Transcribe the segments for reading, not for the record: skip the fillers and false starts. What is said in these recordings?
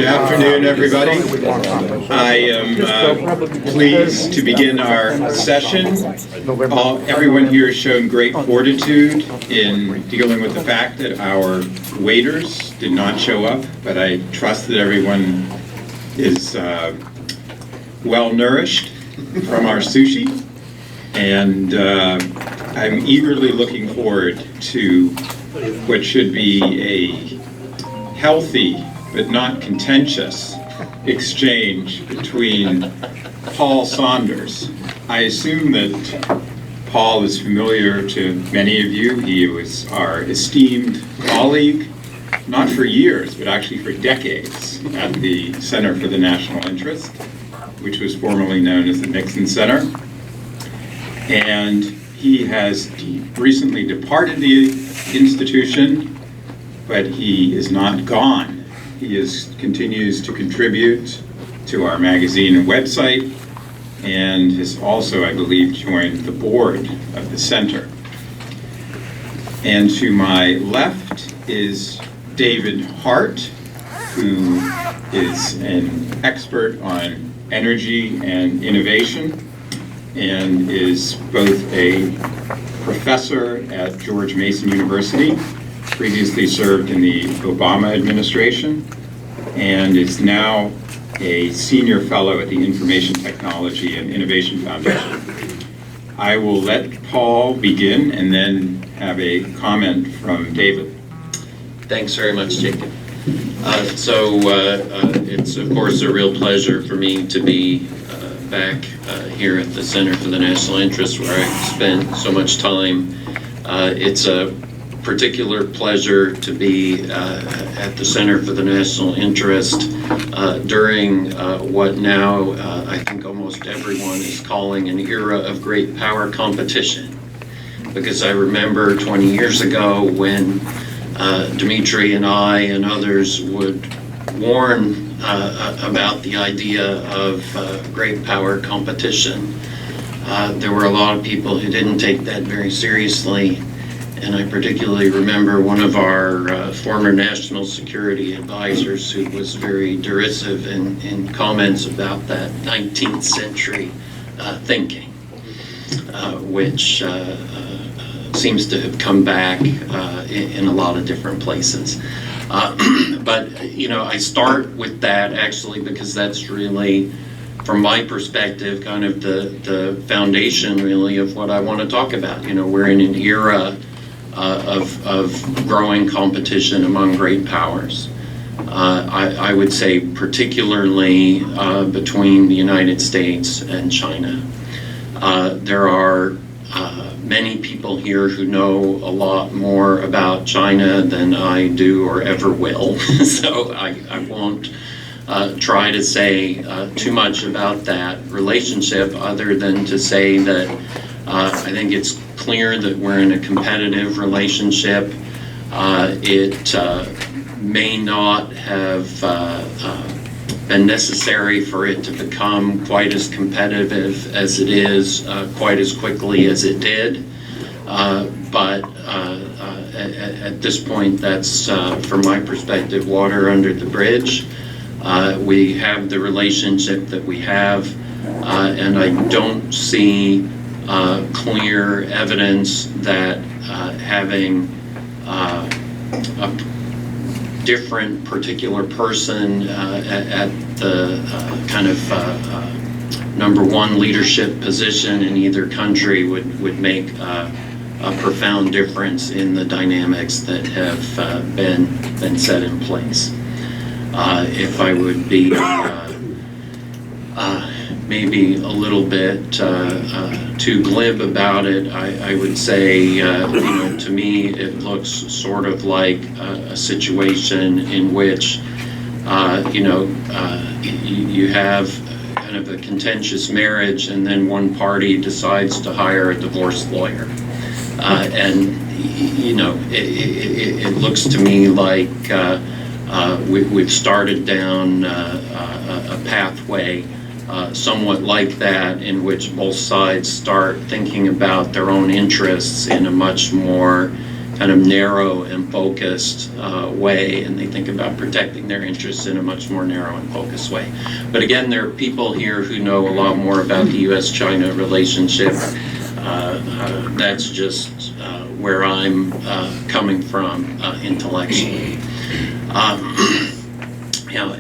Good afternoon, everybody. I am pleased to begin our session. Everyone here has shown great fortitude in dealing with the fact that our waiters did not show up, but I trust that everyone is well nourished from our sushi, and I'm eagerly looking forward to what should be a healthy but not contentious exchange between Paul Saunders. I assume that Paul is familiar to many of you. He was our esteemed colleague, not for years, but actually for decades at the Center for the National Interest, which was formerly known as the Nixon Center. And he has recently departed the institution, but he is not gone. He continues to contribute to our magazine and website, and has also, I believe, joined the board of the center. And to my left is David Hart, who is an expert on energy and innovation, and is both a professor at George Mason University, previously served in the Obama administration, and is now a senior fellow at the Information Technology and Innovation Foundation. I will let Paul begin and then have a comment from David. Thanks very much, Jacob. It's of course a real pleasure for me to be back here at the Center for the National Interest, where I spent so much time. It's a particular pleasure to be at the Center for the National Interest during what now I think almost everyone is calling an era of great power competition. Because I remember 20 years ago when Dimitri and I and others would warn about the idea of great power competition. There were a lot of people who didn't take that very seriously. And I particularly remember one of our former national security advisors who was very derisive in comments about that 19th century thinking, which seems to have come back in a lot of different places. But, you know, I start with that actually because that's really, from my perspective, kind of the foundation really of what I want to talk about. You know, we're in an era of growing competition among great powers. I would say particularly between the United States and China. There are many people here who know a lot more about China than I do or ever will, so I won't try to say too much about that relationship other than to say that I think it's clear that we're in a competitive relationship. It may not have been necessary for it to become quite as competitive as it is quite as quickly as it did. But at this point, that's, from my perspective, water under the bridge. We have the relationship that we have, and I don't see clear evidence that having a different particular person at the kind of number one leadership position in either country would make a profound difference in the dynamics that have been set in place. If I would be maybe a little bit too glib about it, I would say, you know, to me it looks sort of like a situation in which, you know, you have kind of a contentious marriage and then one party decides to hire a divorce lawyer. And, you know, it looks to me like we've started down a pathway somewhat like that, in which both sides start thinking about their own interests in a much more kind of narrow and focused way, and they think about protecting their interests in a much more narrow and focused way. But again, there are people here who know a lot more about the U.S. China relationship. That's just where I'm coming from intellectually.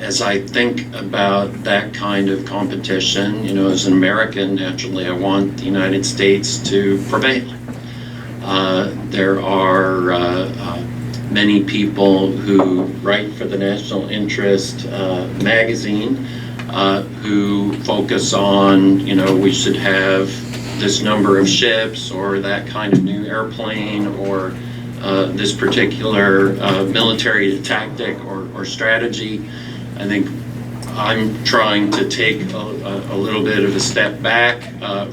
As I think about that kind of competition, as an American, naturally I want the United States to prevail. There are many people who write for the National Interest magazine who focus on, we should have this number of ships or that kind of new airplane or this particular military tactic or strategy. I think I'm trying to take a little bit of a step back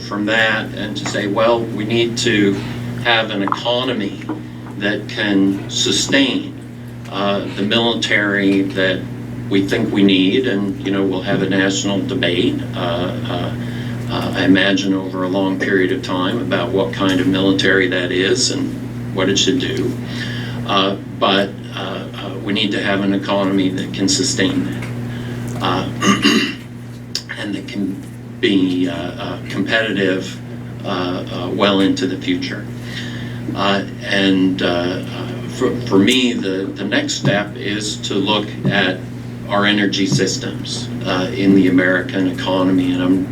from that and to say, well, we need to have an economy that can sustain the military that we think we need, and we'll have a national debate, I imagine over a long period of time, about what kind of military that is and what it should do. But we need to have an economy that can sustain that and that can be competitive well into the future. For me, the next step is to look at our energy systems in the American economy. And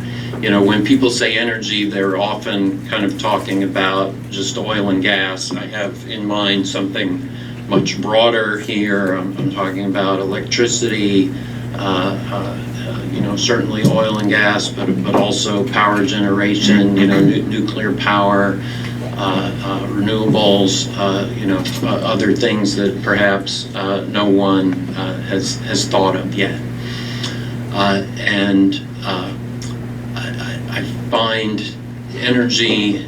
when people say energy, they're often kind of talking about just oil and gas. I have in mind something much broader here. I'm talking about electricity, certainly oil and gas, but also power generation, nuclear power, renewables, other things that perhaps no one has thought of yet. I find energy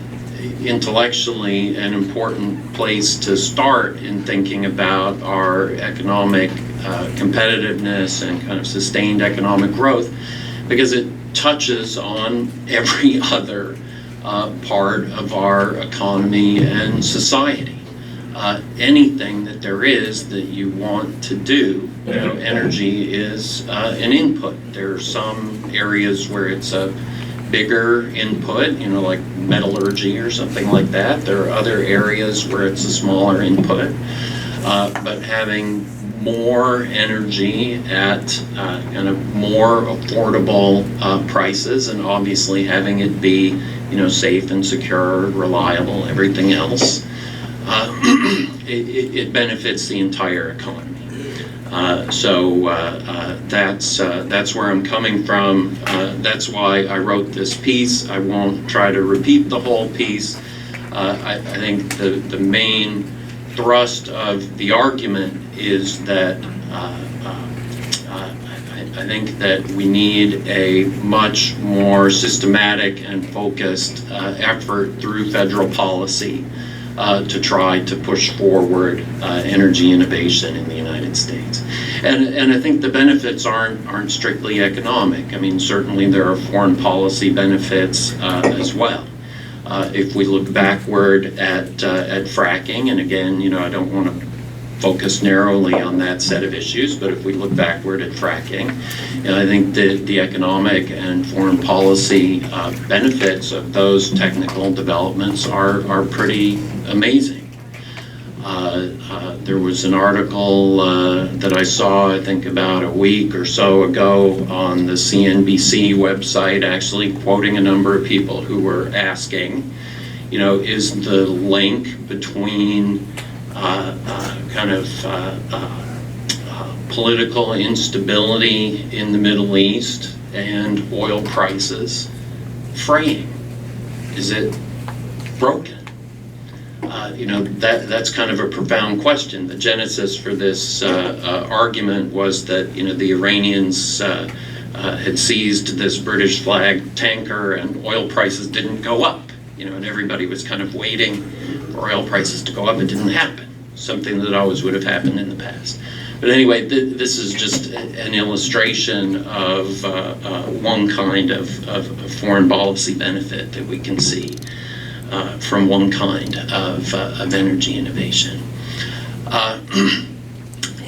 intellectually an important place to start in thinking about our economic competitiveness and kind of sustained economic growth, because it touches on every other part of our economy and society. Anything that there is that you want to do, energy is an input. There are some areas where it's a bigger input, like metallurgy or something like that. There are other areas where it's a smaller input. But having more energy at kind of more affordable prices, and obviously having it be safe and secure, reliable, everything else, it benefits the entire economy. That's where I'm coming from. That's why I wrote this piece. I won't try to repeat the whole piece. I think the main thrust of the argument is that I think that we need a much more systematic and focused effort through federal policy to try to push forward energy innovation in the United States. And I think the benefits aren't strictly economic. I mean, certainly there are foreign policy benefits as well. If we look backward at fracking, and again, I don't want to focus narrowly on that set of issues, but if we look backward at fracking, I think the economic and foreign policy benefits of those technical developments are pretty amazing. There was an article that I saw, I think about a week or so ago, on the CNBC website, actually quoting a number of people who were asking, is the link between political instability in the Middle East and oil prices fraying? Is it broken? That's kind of a profound question. The genesis for this argument was that the Iranians had seized this British flag tanker and oil prices didn't go up. And everybody was kind of waiting for oil prices to go up. It didn't happen. Something that always would have happened in the past. But anyway, this is just an illustration of one kind of foreign policy benefit that we can see. from one kind of energy innovation.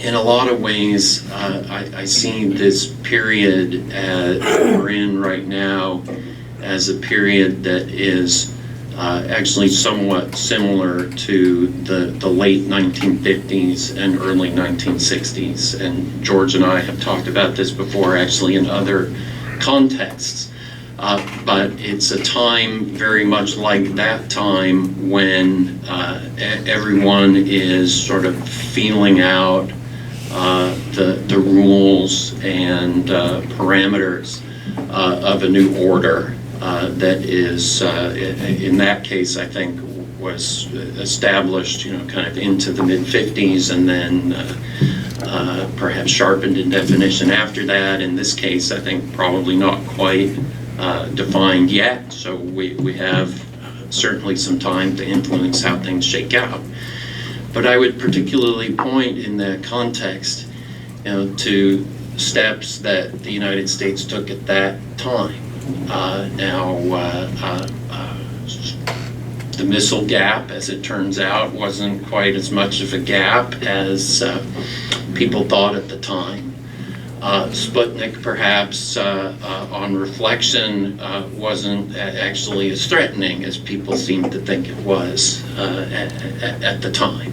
In a lot of ways, I see this period we're in right now as a period that is actually somewhat similar to the late 1950s and early 1960s. And George and I have talked about this before, actually, in other contexts. But it's a time very much like that time when everyone is sort of feeling out the rules and parameters of a new order that is, in that case, I think, was established, kind of into the mid-50s, and then perhaps sharpened in definition after that. In this case, I think probably not quite defined yet, so we have certainly some time to influence how things shake out. But I would particularly point in that context, to steps that the United States took at that time. The missile gap, as it turns out, wasn't quite as much of a gap as people thought at the time. Sputnik, perhaps, on reflection, wasn't actually as threatening as people seemed to think it was at the time.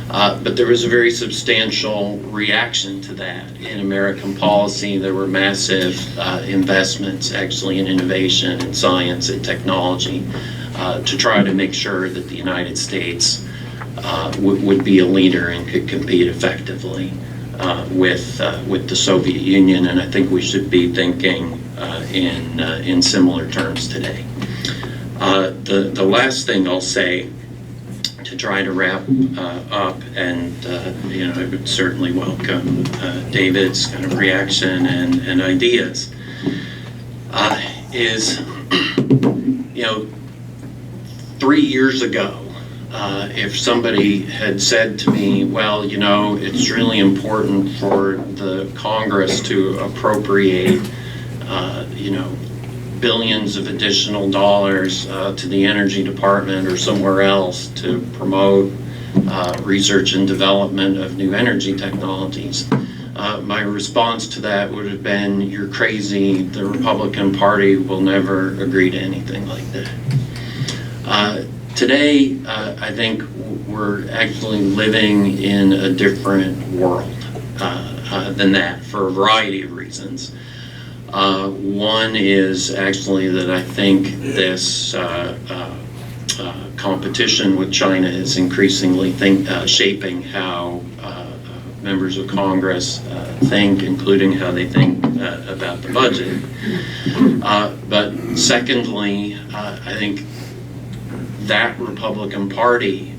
But there was a very substantial reaction to that. In American policy, there were massive investments, actually, in innovation, in science, and technology, to try to make sure that the United States would be a leader and could compete effectively with the Soviet Union, and I think we should be thinking in similar terms today. The last thing I'll say, to try to wrap up, and I would certainly welcome David's kind of reaction and ideas, is 3 years ago, if somebody had said to me, well, it's really important for the Congress to appropriate, billions of additional dollars to the Energy Department or somewhere else to promote research and development of new energy technologies, my response to that would have been, you're crazy, the Republican Party will never agree to anything like that. Today, I think we're actually living in a different world than that for a variety of reasons. One is actually that I think this competition with China is increasingly shaping how members of Congress think, including how they think about the budget. But secondly, I think that Republican Party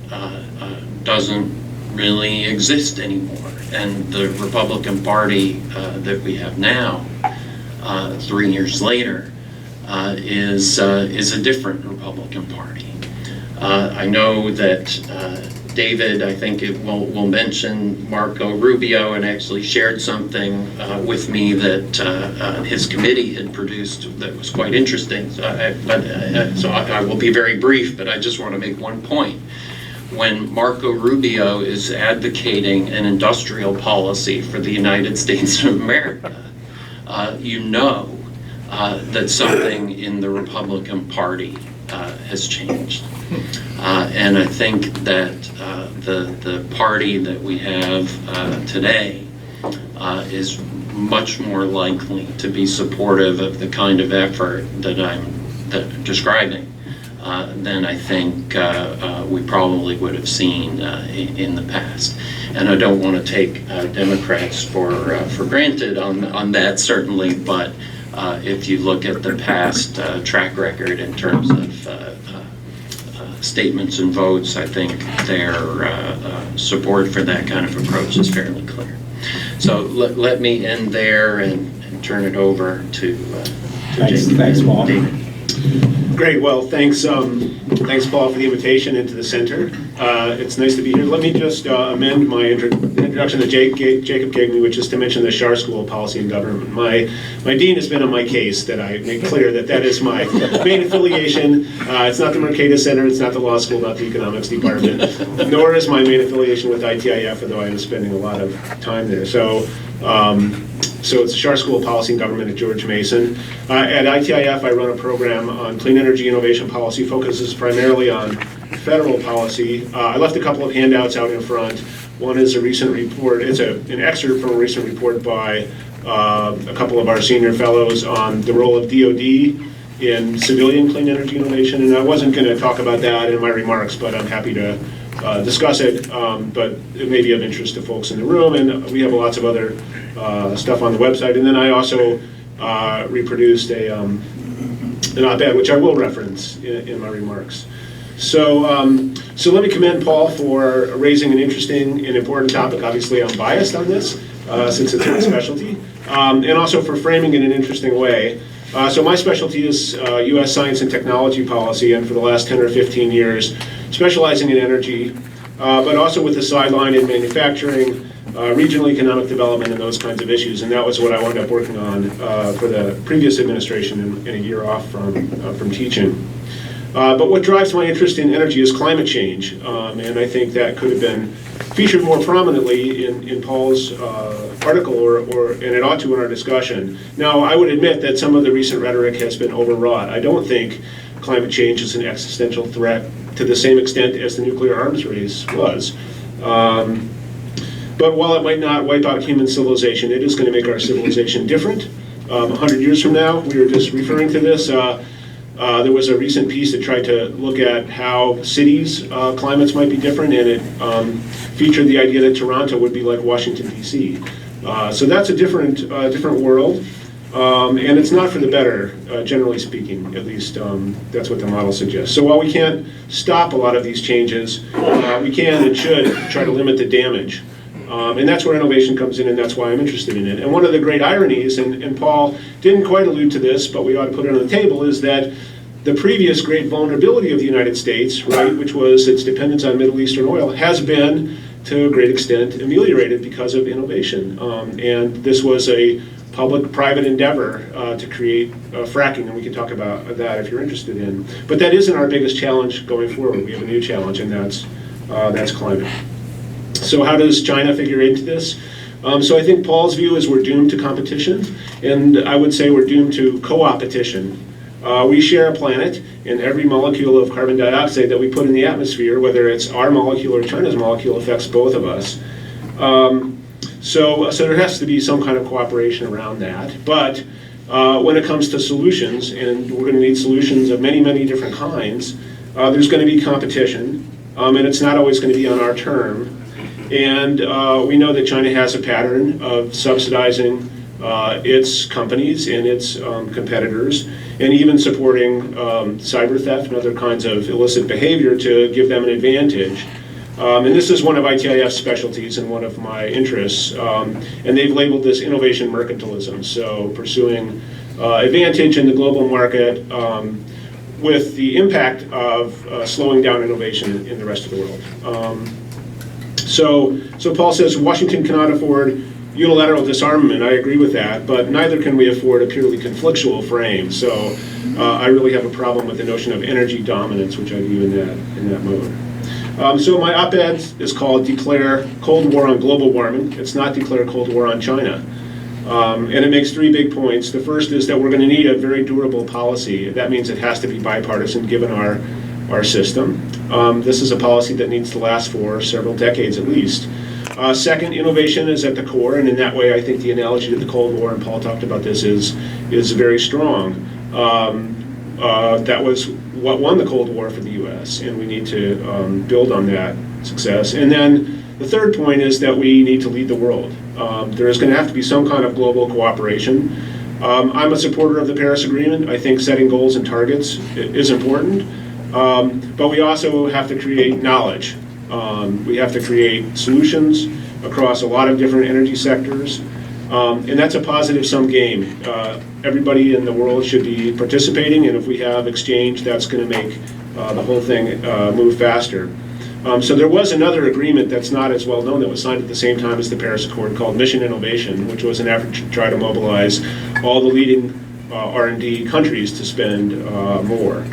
doesn't really exist anymore. And the Republican Party that we have now, 3 years later, is a different Republican Party. I know that David, I think will mention Marco Rubio, and actually shared something with me that his committee had produced that was quite interesting. So I will be very brief, but I just want to make one point. When Marco Rubio is advocating an industrial policy for the United States of America, that something in the Republican Party has changed. And I think that the party that we have today is much more likely to be supportive of the kind of effort that I'm describing than I think we probably would have seen in the past. And I don't want to take Democrats for granted on that, certainly, but if you look at the past track record in terms of statements and votes, I think their support for that kind of approach is fairly clear. So let me end there and turn it over to Jacob. Thanks, Paul. Great. Well, thanks, Paul, for the invitation into the center. It's nice to be here. Let me just amend my introduction that Jacob gave me, which is to mention the Schar School of Policy and Government. My dean has been on my case that I make clear that is my main affiliation. It's not the Mercatus Center, it's not the law school, not the economics department, nor is my main affiliation with ITIF, although I am spending a lot of time there. So it's the Schar School of Policy and Government at George Mason. At ITIF, I run a program on clean energy innovation policy, focuses primarily on federal policy. I left a couple of handouts out in front. One is a recent report. It's an excerpt from a recent report by a couple of our senior fellows on the role of DoD in civilian clean energy innovation. And I wasn't going to talk about that in my remarks, but I'm happy to discuss it, but it may be of interest to folks in the room, and we have lots of other stuff on the website. And then I also reproduced an op-ed, which I will reference in my remarks. So let me commend Paul for raising an interesting and important topic. Obviously, I'm biased on this since it's my specialty, and also for framing it in an interesting way. So my specialty is U.S. science and technology policy, and for the last 10 or 15 years, specializing in energy, but also with a sideline in manufacturing, regional economic development, and those kinds of issues. And that was what I wound up working on for the previous administration and a year off from teaching. But what drives my interest in energy is climate change, and I think that could have been featured more prominently in Paul's article, and it ought to in our discussion. Now, I would admit that some of the recent rhetoric has been overwrought. I don't think climate change is an existential threat to the same extent as the nuclear arms race was. But while it might not wipe out human civilization, it is going to make our civilization different. 100 years from now, we were just referring to this, there was a recent piece that tried to look at how cities' climates might be different, and it featured the idea that Toronto would be like Washington, D.C. So that's a different world, and it's not for the better, generally speaking, at least that's what the model suggests. So while we can't stop a lot of these changes, we can and should try to limit the damage. And that's where innovation comes in, and that's why I'm interested in it. And one of the great ironies, and Paul didn't quite allude to this, but we ought to put it on the table, is that the previous great vulnerability of the United States, right, which was its dependence on Middle Eastern oil, has been, to a great extent, ameliorated because of innovation. And this was a public-private endeavor to create fracking, and we can talk about that if you're interested in. But that isn't our biggest challenge going forward. We have a new challenge, and that's climate. So how does China figure into this? So I think Paul's view is we're doomed to competition, and I would say we're doomed to co-opetition. We share a planet, and every molecule of carbon dioxide that we put in the atmosphere, whether it's our molecule or China's molecule, affects both of us. So there has to be some kind of cooperation around that. But when it comes to solutions, and we're going to need solutions of many, many different kinds, there's going to be competition, and it's not always going to be on our term. And we know that China has a pattern of subsidizing its companies and its competitors, and even supporting cyber theft and other kinds of illicit behavior to give them an advantage. And this is one of ITIF's specialties and one of my interests. And they've labeled this innovation mercantilism, so pursuing advantage in the global market with the impact of slowing down innovation in the rest of the world. So Paul says Washington cannot afford unilateral disarmament. I agree with that, but neither can we afford a purely conflictual frame. So I really have a problem with the notion of energy dominance, which I view in that mode. So my op-ed is called Declare Cold War on Global Warming. It's not Declare Cold War on China. And it makes three big points. The first is that we're going to need a very durable policy. That means it has to be bipartisan given our system. This is a policy that needs to last for several decades at least. Second, innovation is at the core, and in that way I think the analogy to the Cold War, and Paul talked about this, is very strong. That was what won the Cold War for the U.S., and we need to build on that success. And then the third point is that we need to lead the world. There is going to have to be some kind of global cooperation. I'm a supporter of the Paris Agreement. I think setting goals and targets is important. But we also have to create knowledge. We have to create solutions across a lot of different energy sectors. And that's a positive-sum game. Everybody in the world should be participating, and if we have exchange, that's going to make the whole thing move faster. So there was another agreement that's not as well known that was signed at the same time as the Paris Accord called Mission Innovation, which was an effort to try to mobilize all the leading R&D countries to spend more.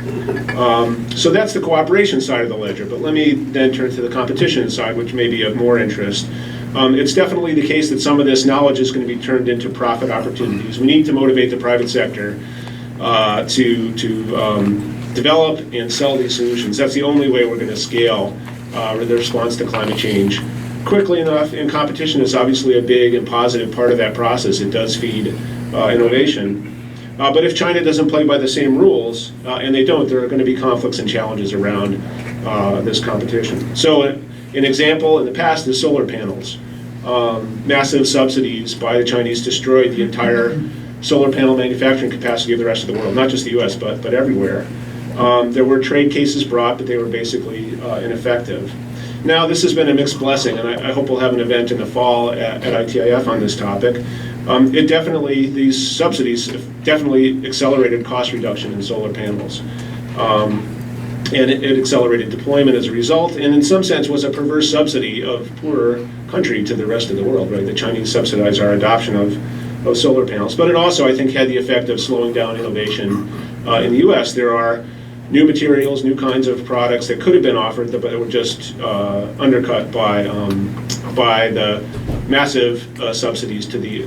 So that's the cooperation side of the ledger, but let me then turn to the competition side, which may be of more interest. It's definitely the case that some of this knowledge is going to be turned into profit opportunities. We need to motivate the private sector to develop and sell these solutions. That's the only way we're going to scale the response to climate change quickly enough, and competition is obviously a big and positive part of that process. It does feed innovation. But if China doesn't play by the same rules, and they don't, there are going to be conflicts and challenges around this competition. So an example in the past is solar panels. Massive subsidies by the Chinese destroyed the entire solar panel manufacturing capacity of the rest of the world, not just the US, but everywhere. There were trade cases brought, but they were basically ineffective. Now, this has been a mixed blessing, and I hope we'll have an event in the fall at ITIF on this topic. These subsidies have definitely accelerated cost reduction in solar panels. And it accelerated deployment as a result, and in some sense was a perverse subsidy of poorer country to the rest of the world, right? The Chinese subsidize our adoption of solar panels. But it also, I think, had the effect of slowing down innovation in the US. There are new materials, new kinds of products that could have been offered, but they were just undercut by the massive subsidies to the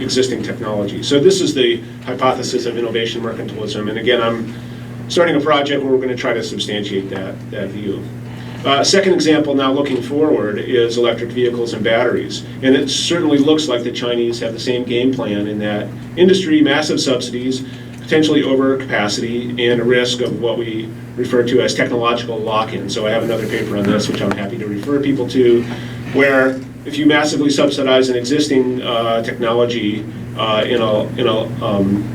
existing technology. So this is the hypothesis of innovation mercantilism, and again, I'm starting a project where we're going to try to substantiate that view. Second example, now looking forward, is electric vehicles and batteries. And it certainly looks like the Chinese have the same game plan in that industry, massive subsidies, potentially overcapacity, and a risk of what we refer to as technological lock-in. So I have another paper on this, which I'm happy to refer people to, where if you massively subsidize an existing technology in a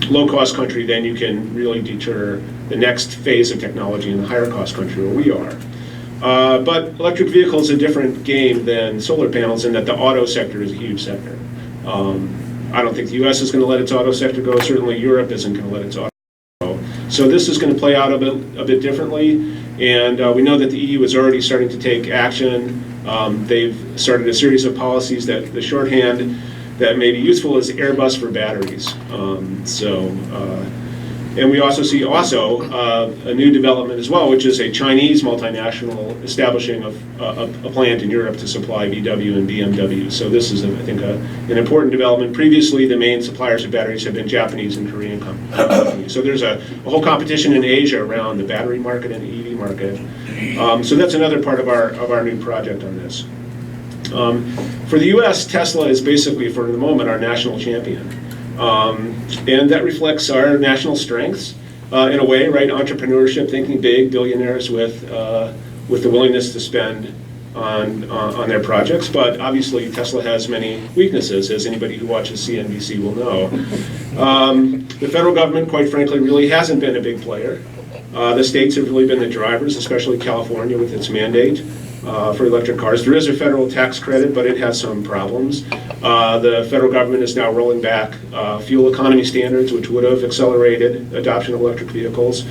low-cost country, then you can really deter the next phase of technology in the higher-cost country where we are. But electric vehicles is a different game than solar panels in that the auto sector is a huge sector. I don't think the US is going to let its auto sector go. Certainly Europe isn't going to let its auto go. So this is going to play out a bit differently. And we know that the EU is already starting to take action. They've started a series of policies that the shorthand that may be useful is Airbus for batteries. And we also see a new development as well, which is a Chinese multinational establishing a plant in Europe to supply VW and BMW. So this is, I think, an important development. Previously, the main suppliers of batteries have been Japanese and Korean companies. So there's a whole competition in Asia around the battery market and the EV market. So that's another part of our new project on this. For the US, Tesla is basically, for the moment, our national champion. And that reflects our national strengths in a way, right? Entrepreneurship, thinking big, billionaires with the willingness to spend on their projects. But obviously, Tesla has many weaknesses, as anybody who watches CNBC will know. The federal government, quite frankly, really hasn't been a big player. The states have really been the drivers, especially California with its mandate for electric cars. There is a federal tax credit, but it has some problems. The federal government is now rolling back fuel economy standards, which would have accelerated adoption of electric vehicles.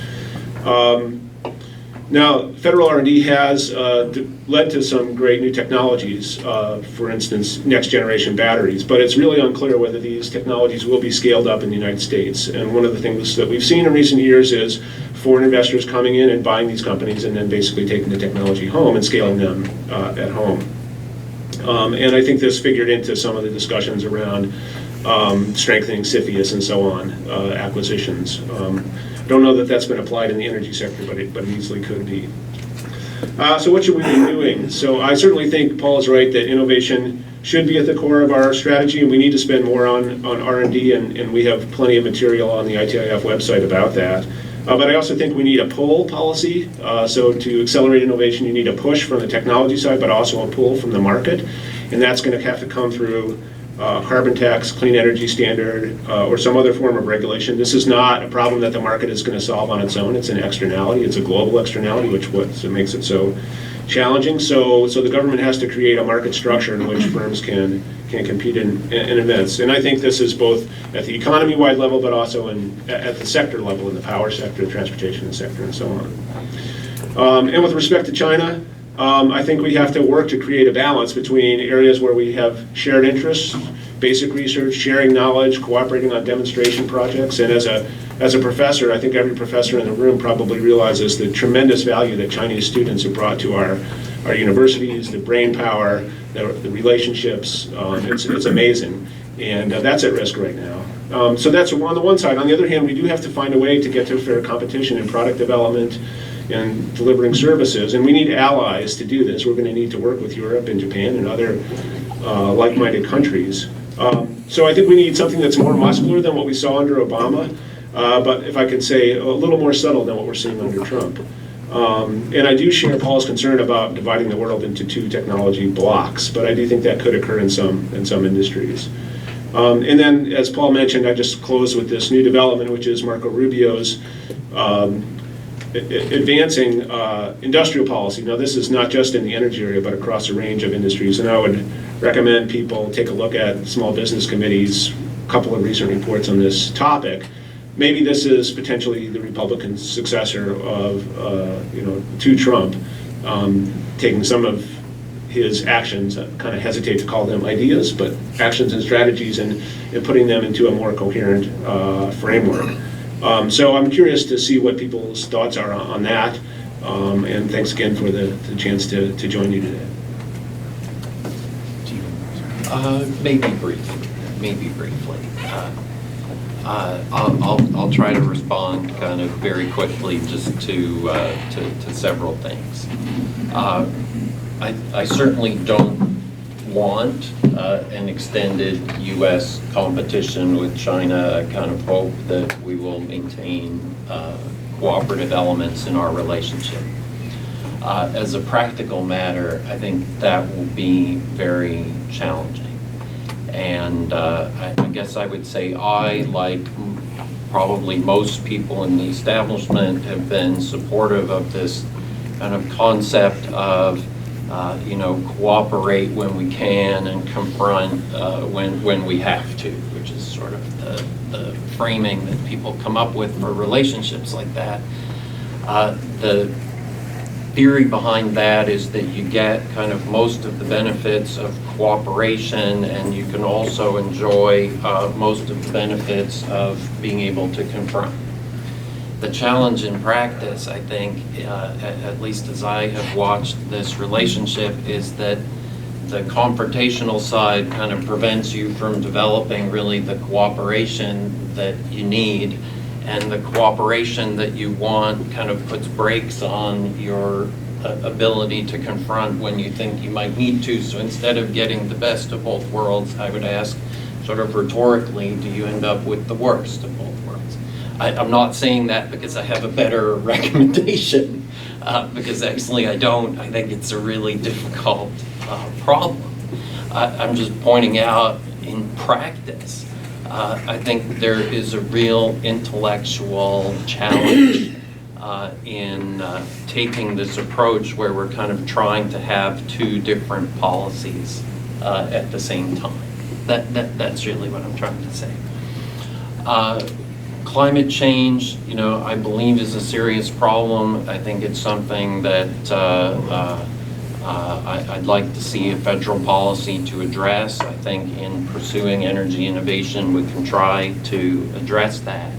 Now, federal R&D has led to some great new technologies, for instance, next generation batteries, but it's really unclear whether these technologies will be scaled up in the United States. And one of the things that we've seen in recent years is foreign investors coming in and buying these companies and then basically taking the technology home and scaling them at home. And I think this figured into some of the discussions around strengthening CFIUS and so on, acquisitions. Don't know that that's been applied in the energy sector, but it easily could be. So what should we be doing? So I certainly think Paul is right that innovation should be at the core of our strategy, and we need to spend more on R&D, and we have plenty of material on the ITIF website about that. But I also think we need a pull policy. So to accelerate innovation, you need a push from the technology side, but also a pull from the market. And that's going to have to come through carbon tax, clean energy standard, or some other form of regulation. This is not a problem that the market is going to solve on its own. It's an externality. It's a global externality, which makes it so challenging. So the government has to create a market structure in which firms can can't compete in events. And I think this is both at the economy-wide level, but also at the sector level, in the power sector, transportation sector, and so on. And with respect to China, I think we have to work to create a balance between areas where we have shared interests, basic research, sharing knowledge, cooperating on demonstration projects. And as a professor, I think every professor in the room probably realizes the tremendous value that Chinese students have brought to our universities, the brain power, the relationships. It's amazing. And that's at risk right now. So that's on the one side. On the other hand, we do have to find a way to get to fair competition in product development and delivering services. And we need allies to do this. We're going to need to work with Europe and Japan and other like-minded countries. So I think we need something that's more muscular than what we saw under Obama, but if I could say, a little more subtle than what we're seeing under Trump. And I do share Paul's concern about dividing the world into two technology blocks, but I do think that could occur in some industries. And then, as Paul mentioned, I just close with this new development, which is Marco Rubio's advancing industrial policy. Now, this is not just in the energy area, but across a range of industries. And I would recommend people take a look at Small Business Committee's couple of recent reports on this topic. Maybe this is potentially the Republican successor of, to Trump, taking some of his actions, I kind of hesitate to call them ideas, but actions and strategies, and putting them into a more coherent framework. So I'm curious to see what people's thoughts are on that, and thanks again for the chance to join you today. Maybe briefly. I'll try to respond kind of very quickly just to several things. I certainly don't want an extended U.S. competition with China. I kind of hope that we will maintain cooperative elements in our relationship. As a practical matter, I think that will be very challenging. And I guess I would say I, like probably most people in the establishment, have been supportive of this kind of concept of cooperate when we can and confront when we have to, which is sort of the framing that people come up with for relationships like that. The theory behind that is that you get kind of most of the benefits of cooperation, and you can also enjoy most of the benefits of being able to confront. The challenge in practice, I think, at least as I have watched this relationship, is that the confrontational side kind of prevents you from developing really the cooperation that you need, and the cooperation that you want kind of puts brakes on your ability to confront when you think you might need to. So instead of getting the best of both worlds, I would ask sort of rhetorically, do you end up with the worst of both worlds? I'm not saying that because I have a better recommendation, because actually I don't. I think it's a really difficult problem. I'm just pointing out in practice, I think there is a real intellectual challenge in taking this approach where we're kind of trying to have two different policies at the same time. That's really what I'm trying to say. Climate change, I believe is a serious problem. I think it's something that I'd like to see a federal policy to address. I think in pursuing energy innovation, we can try to address that.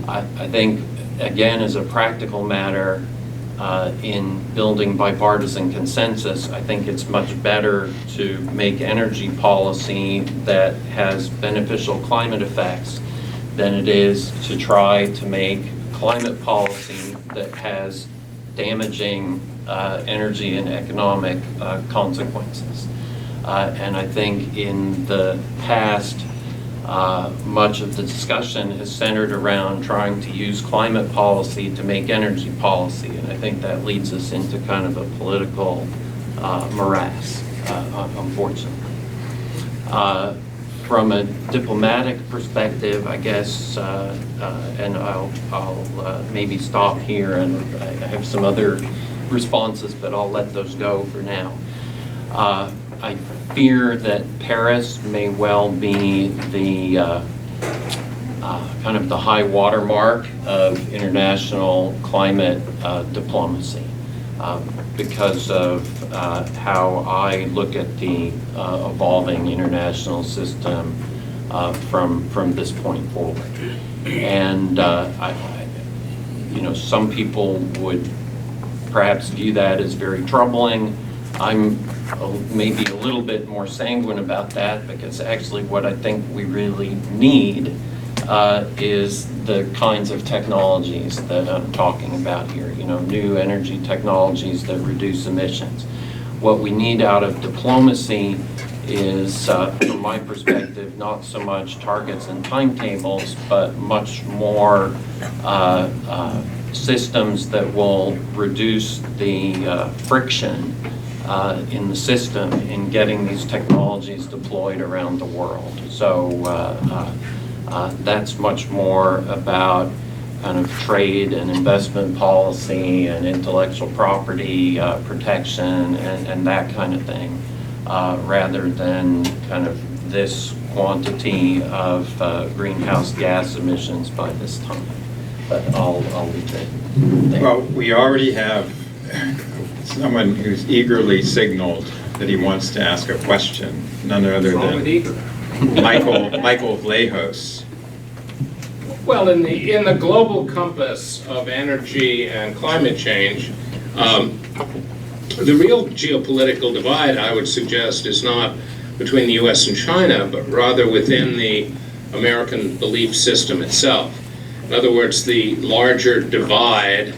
I think, again, as a practical matter, in building bipartisan consensus, I think it's much better to make energy policy that has beneficial climate effects than it is to try to make climate policy that has damaging energy and economic consequences. And I think in the past, much of the discussion has centered around trying to use climate policy to make energy policy, and I think that leads us into kind of a political morass, unfortunately. From a diplomatic perspective, I guess, and I'll maybe stop here, and I have some other responses, but I'll let those go for now. I fear that Paris may well be the kind of the high watermark of international climate diplomacy because of how I look at the evolving international system from this point forward. And some people would perhaps view that as very troubling. I'm maybe a little bit more sanguine about that, because actually what I think we really need is the kinds of technologies that I'm talking about here, new energy technologies that reduce emissions. What we need out of diplomacy is, from my perspective, not so much targets and timetables, but much more systems that will reduce the friction in the system in getting these technologies deployed around the world. So that's much more about kind of trade and investment policy and intellectual property protection and that kind of thing, rather than kind of this quantity of greenhouse gas emissions by this time. But I'll leave it there. Well, we already have someone who's eagerly signaled that he wants to ask a question, none other than Michael Vlahos. Well, in the global compass of energy and climate change, the real geopolitical divide, I would suggest, is not between the U.S. and China, but rather within the American belief system itself. In other words, the larger divide,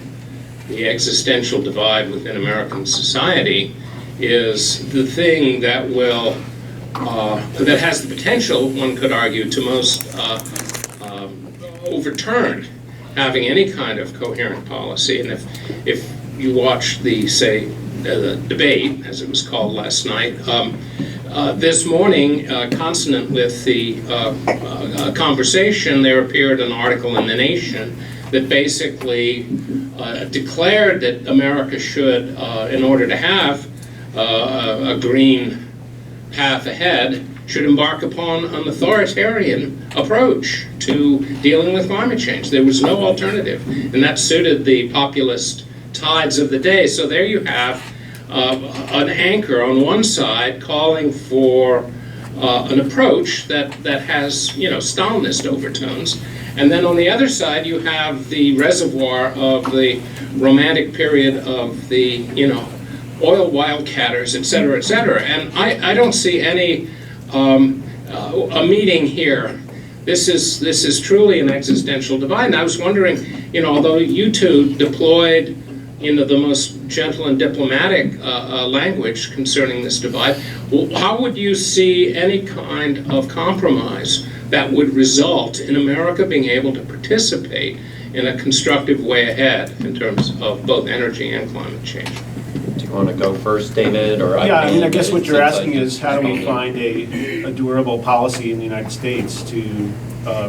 the existential divide within American society, is the thing that will, that has the potential, one could argue, to most overturn having any kind of coherent policy. And if you watch the, say, the debate, as it was called last night, this morning, consonant with the conversation, there appeared an article in The Nation that basically declared that America should, in order to have a green path ahead, should embark upon an authoritarian approach to dealing with climate change. There was no alternative, and that suited the populist tides of the day. So there you have an anchor on one side calling for an approach that has, Stalinist overtones, and then on the other side you have the reservoir of the romantic period of the, oil wildcatters, et cetera, et cetera. And I don't see any a meeting here. This is truly an existential divide. And I was wondering, although you two deployed, the most gentle and diplomatic language concerning this divide, how would you see any kind of compromise that would result in America being able to participate in a constructive way ahead in terms of both energy and climate change? Do you want to go first, David? Or yeah, I guess what you're asking is how do we find a durable policy in the United States to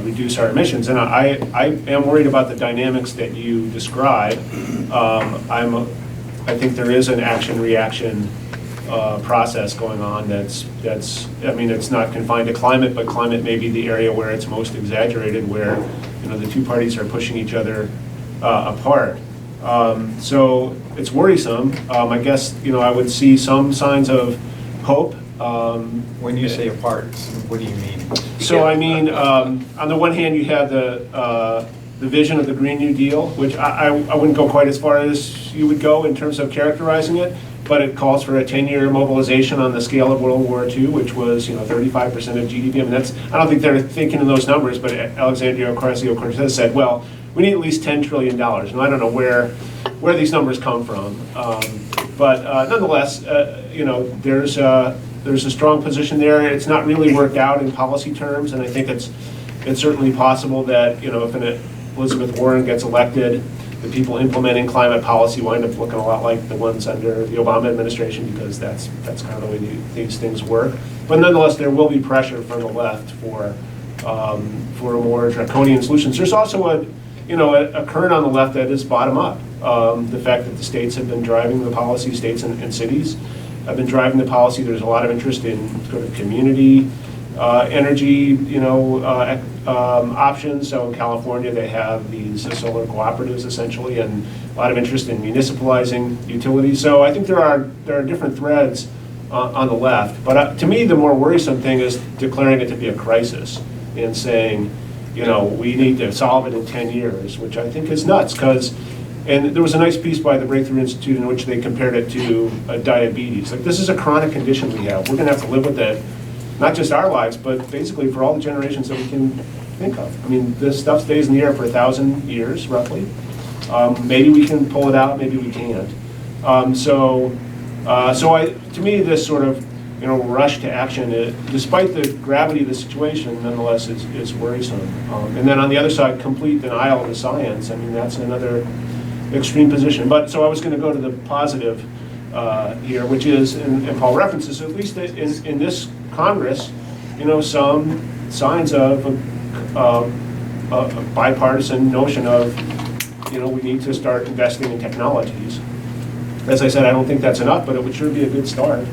reduce our emissions? And I am worried about the dynamics that you describe. I think there is an action-reaction process going on that's, it's not confined to climate, but climate may be the area where it's most exaggerated, where, the two parties are pushing each other apart. So it's worrisome. I guess, I would see some signs of hope. When you say apart, what do you mean? So I mean, on the one hand, you have the vision of the Green New Deal, which I wouldn't go quite as far as you would go in terms of characterizing it, but it calls for a 10-year mobilization on the scale of World War II, which was 35% of GDP. I mean, I don't think they're thinking in those numbers, but Alexandria Ocasio-Cortez said, well, we need at least $10 trillion. And I don't know where these numbers come from, but nonetheless, there's a strong position there. It's not really worked out in policy terms, and I think it's certainly possible that if Elizabeth Warren gets elected, the people implementing climate policy wind up looking a lot like the ones under the Obama administration, because that's kind of the way these things work. But nonetheless, there will be pressure from the left for more draconian solutions. There's also a current on the left that is bottom up. The fact that the states have been driving the policy, states and cities, have been driving the policy. There's a lot of interest in sort of community energy, options. So in California, they have these solar cooperatives essentially, and a lot of interest in municipalizing utilities. So I think there are different threads on the left. But to me, the more worrisome thing is declaring it to be a crisis and saying, we need to solve it in 10 years, which I think is nuts. And there was a nice piece by the Breakthrough Institute in which they compared it to diabetes. Like, this is a chronic condition we have. We're going to have to live with it, not just our lives, but basically for all the generations that we can think of. I mean, this stuff stays in the air for 1,000 years, roughly. Maybe we can pull it out, maybe we can't. To me, this sort of rush to action, despite the gravity of the situation, nonetheless is worrisome. And then on the other side, complete denial of the science. I mean, that's another extreme position. But so I was going to go to the positive here, which is, and Paul references, at least in this Congress, some signs of a bipartisan notion of, we need to start investing in technologies. As I said, I don't think that's enough, but it would sure be a good start.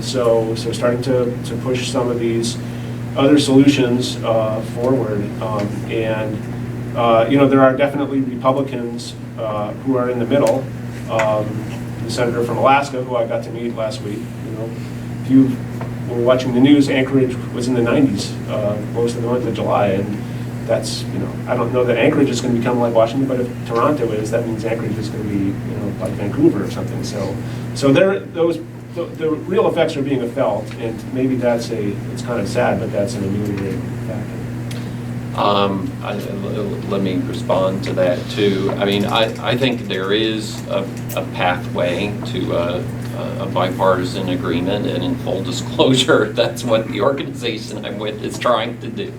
So starting to push some of these other solutions forward. There are definitely Republicans who are in the middle. The senator from Alaska, who I got to meet last week, if you were watching the news, Anchorage was in the 90s most of the month of July, and that's, I don't know that Anchorage is going to become like Washington, but if Toronto is, that means Anchorage is going to be, like Vancouver or something. So the real effects are being felt, and maybe it's kind of sad, but that's an ameliorating factor. Let me respond to that too. I mean, I think there is a pathway to a bipartisan agreement, and in full disclosure, that's what the organization I'm with is trying to do.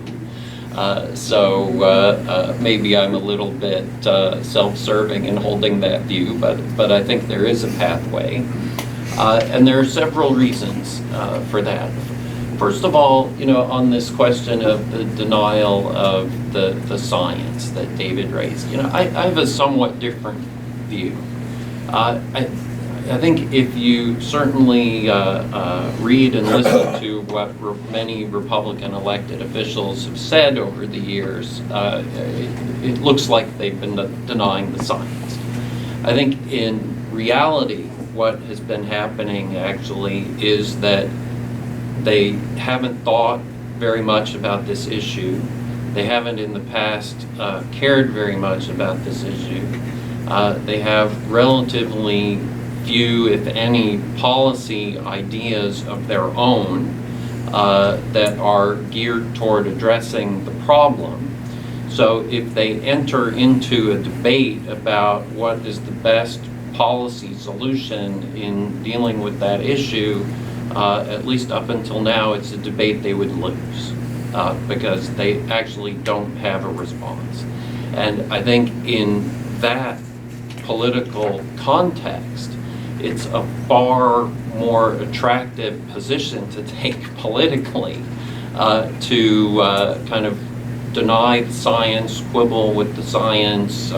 Maybe I'm a little bit self-serving in holding that view, but I think there is a pathway. And there are several reasons for that. First of all, on this question of the denial of the science that David raised, I have a somewhat different view. I think if you certainly read and listen to what many Republican elected officials have said over the years, it looks like they've been denying the science. I think in reality, what has been happening actually is that they haven't thought very much about this issue. They haven't in the past cared very much about this issue. They have relatively few, if any, policy ideas of their own that are geared toward addressing the problem. So if they enter into a debate about what is the best policy solution in dealing with that issue, at least up until now, it's a debate they would lose because they actually don't have a response. And I think in that political context, it's a far more attractive position to take politically to kind of deny the science, quibble with the science,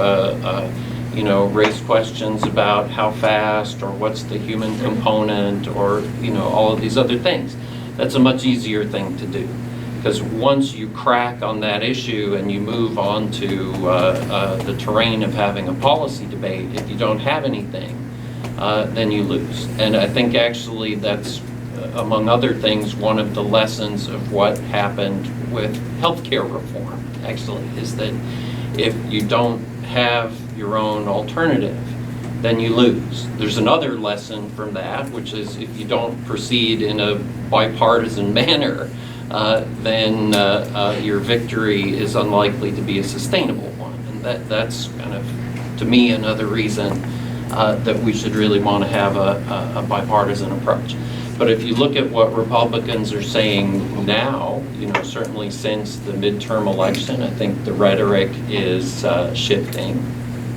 raise questions about how fast or what's the human component or, all of these other things. That's a much easier thing to do. Because once you crack on that issue and you move on to the terrain of having a policy debate, if you don't have anything, then you lose. And I think actually that's, among other things, one of the lessons of what happened with healthcare reform, actually, is that if you don't have your own alternative, then you lose. There's another lesson from that, which is if you don't proceed in a bipartisan manner, then your victory is unlikely to be a sustainable one. And that's kind of, to me, another reason that we should really want to have a bipartisan approach. But if you look at what Republicans are saying now, certainly since the midterm election, I think the rhetoric is shifting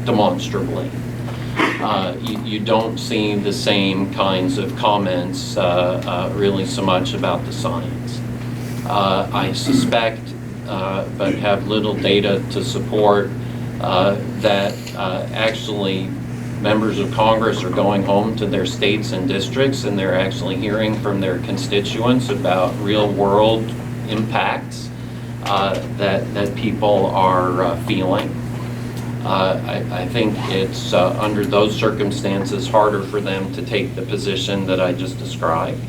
demonstrably. You don't see the same kinds of comments really so much about the science. I suspect, but have little data to support, that actually members of Congress are going home to their states and districts, and they're actually hearing from their constituents about real-world impacts that people are feeling. I think it's under those circumstances harder for them to take the position that I just described,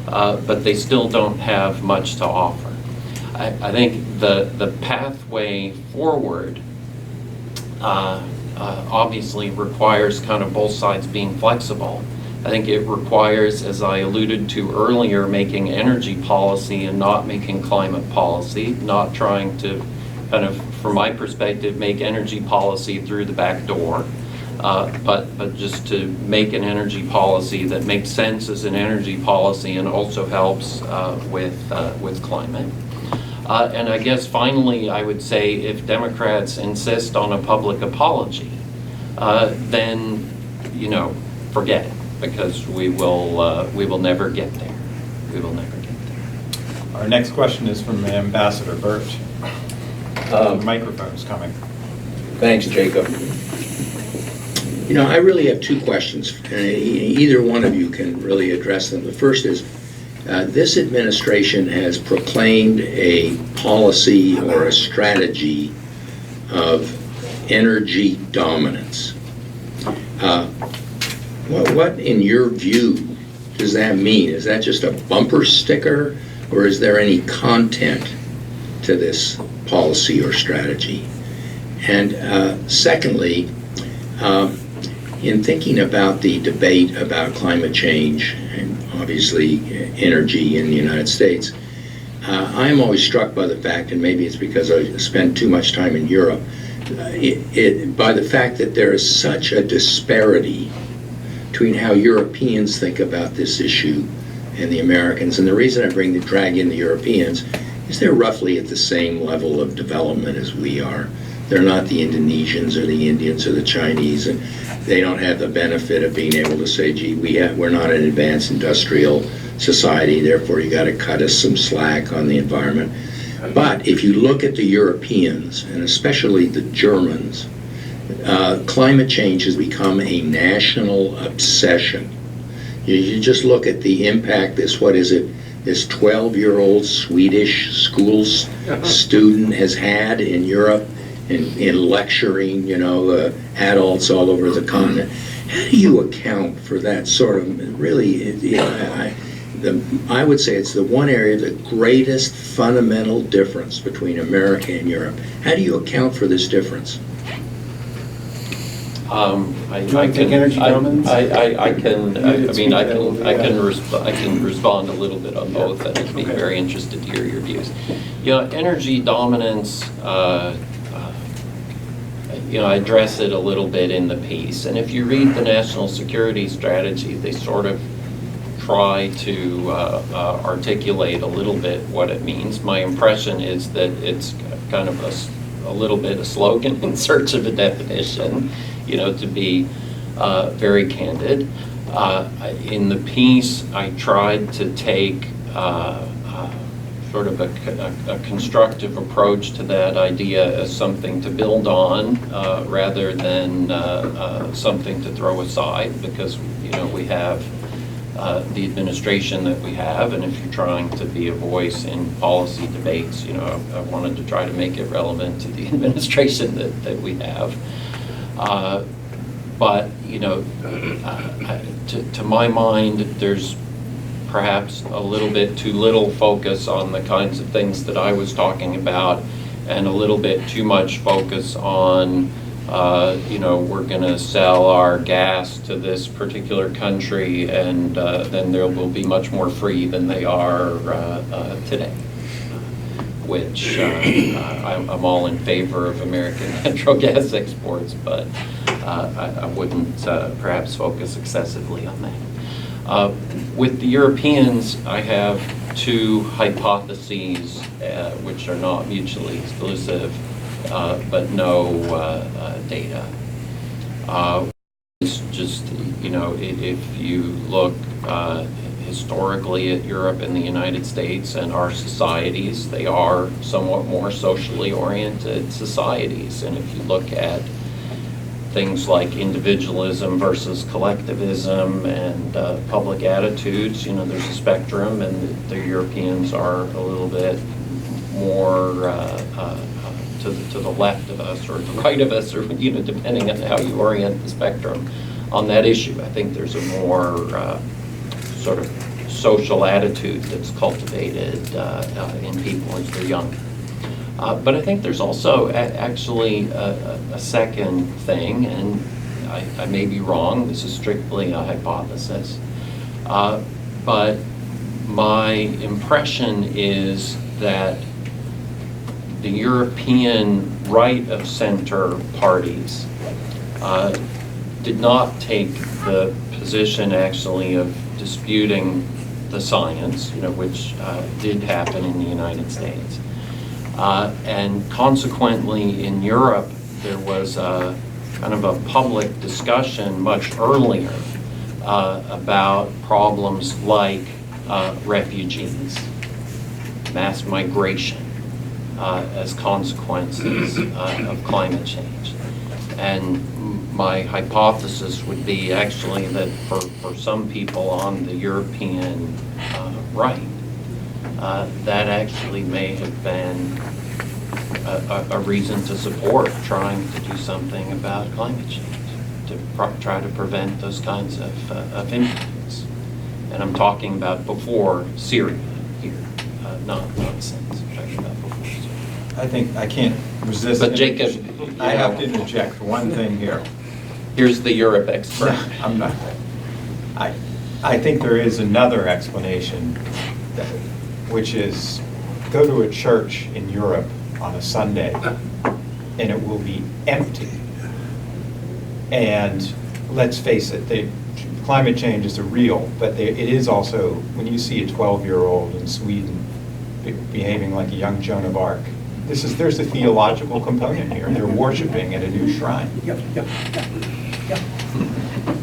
but they still don't have much to offer. I think the pathway forward obviously requires kind of both sides being flexible. I think it requires, as I alluded to earlier, making energy policy and not making climate policy, not trying to kind of, from my perspective, make energy policy through the back door, but just to make an energy policy that makes sense as an energy policy and also helps with climate. And I guess finally, I would say if Democrats insist on a public apology, then, forget it, because we will never get there. We will never get there. Our next question is from Ambassador Burt. The microphone's coming. Thanks, Jacob. I really have two questions. Either one of you can really address them. The first is, this administration has proclaimed a policy or a strategy of energy dominance. What, in your view, does that mean? Is that just a bumper sticker, or is there any content to this policy or strategy? And secondly, in thinking about the debate about climate change and obviously energy in the United States, I'm always struck by the fact, and maybe it's because I spent too much time in Europe, by the fact that there is such a disparity between how Europeans think about this issue and the Americans. And the reason I drag in the Europeans is they're roughly at the same level of development as we are. They're not the Indonesians or the Indians or the Chinese, and they don't have the benefit of being able to say, gee, we're not an advanced industrial society, therefore you got to cut us some slack on the environment. But if you look at the Europeans, and especially the Germans, climate change has become a national obsession. You just look at the impact this 12-year-old Swedish school student has had in Europe in lecturing, adults all over the continent. How do you account for that sort of, really, I would say it's the one area of the greatest fundamental difference between America and Europe. How do you account for this difference? I can respond a little bit on both, and I'd be very interested to hear your views. Energy dominance, I address it a little bit in the piece, and if you read the national security strategy, they sort of try to articulate a little bit what it means. My impression is that it's kind of a little bit a slogan in search of a definition, to be very candid. In the piece, I tried to take sort of a constructive approach to that idea as something to build on rather than something to throw aside, because we have the administration that we have, and if you're trying to be a voice in policy debates, I wanted to try to make it relevant to the administration that we have. But to my mind, there's perhaps a little bit too little focus on the kinds of things that I was talking about, and a little bit too much focus on we're going to sell our gas to this particular country, and then there will be much more free than they are today, which I'm all in favor of American natural gas exports, but I wouldn't perhaps focus excessively on that. With the Europeans, I have two hypotheses which are not mutually exclusive, but no data. It's just, if you look historically at Europe and the United States and our societies, they are somewhat more socially oriented societies. And if you look at things like individualism versus collectivism and public attitudes. You know, there's a spectrum, and the Europeans are a little bit more to the left of us or the right of us, or, you know, depending on how you orient the spectrum on that issue. I think there's a more sort of social attitude that's cultivated in people as they're young. But I think there's also actually a second thing, and I may be wrong, this is strictly a hypothesis, but my impression is that the European right-of-center parties did not take the position actually of disputing the science, you know, which did happen in the United States. And consequently, in Europe, there was a kind of a public discussion much earlier about problems like refugees, mass migration as consequences of climate change. And my hypothesis would be actually that for some people on the European right, that actually may have been a reason to support trying to do something about climate change, to try to prevent those kinds of impacts. And I'm talking about before Syria here, not since. I'm talking about before Syria. I think I can't resist. But Jacob, I have to interject one thing here. Here's the Europe expert. No, I'm not. I think there is another explanation, which is go to a church in Europe on a Sunday and it will be empty. And let's face it, climate change is real, but it is also, when you see a 12-year-old in Sweden behaving like a young Joan of Arc, there's a theological component here. They're worshiping at a new shrine. Yep.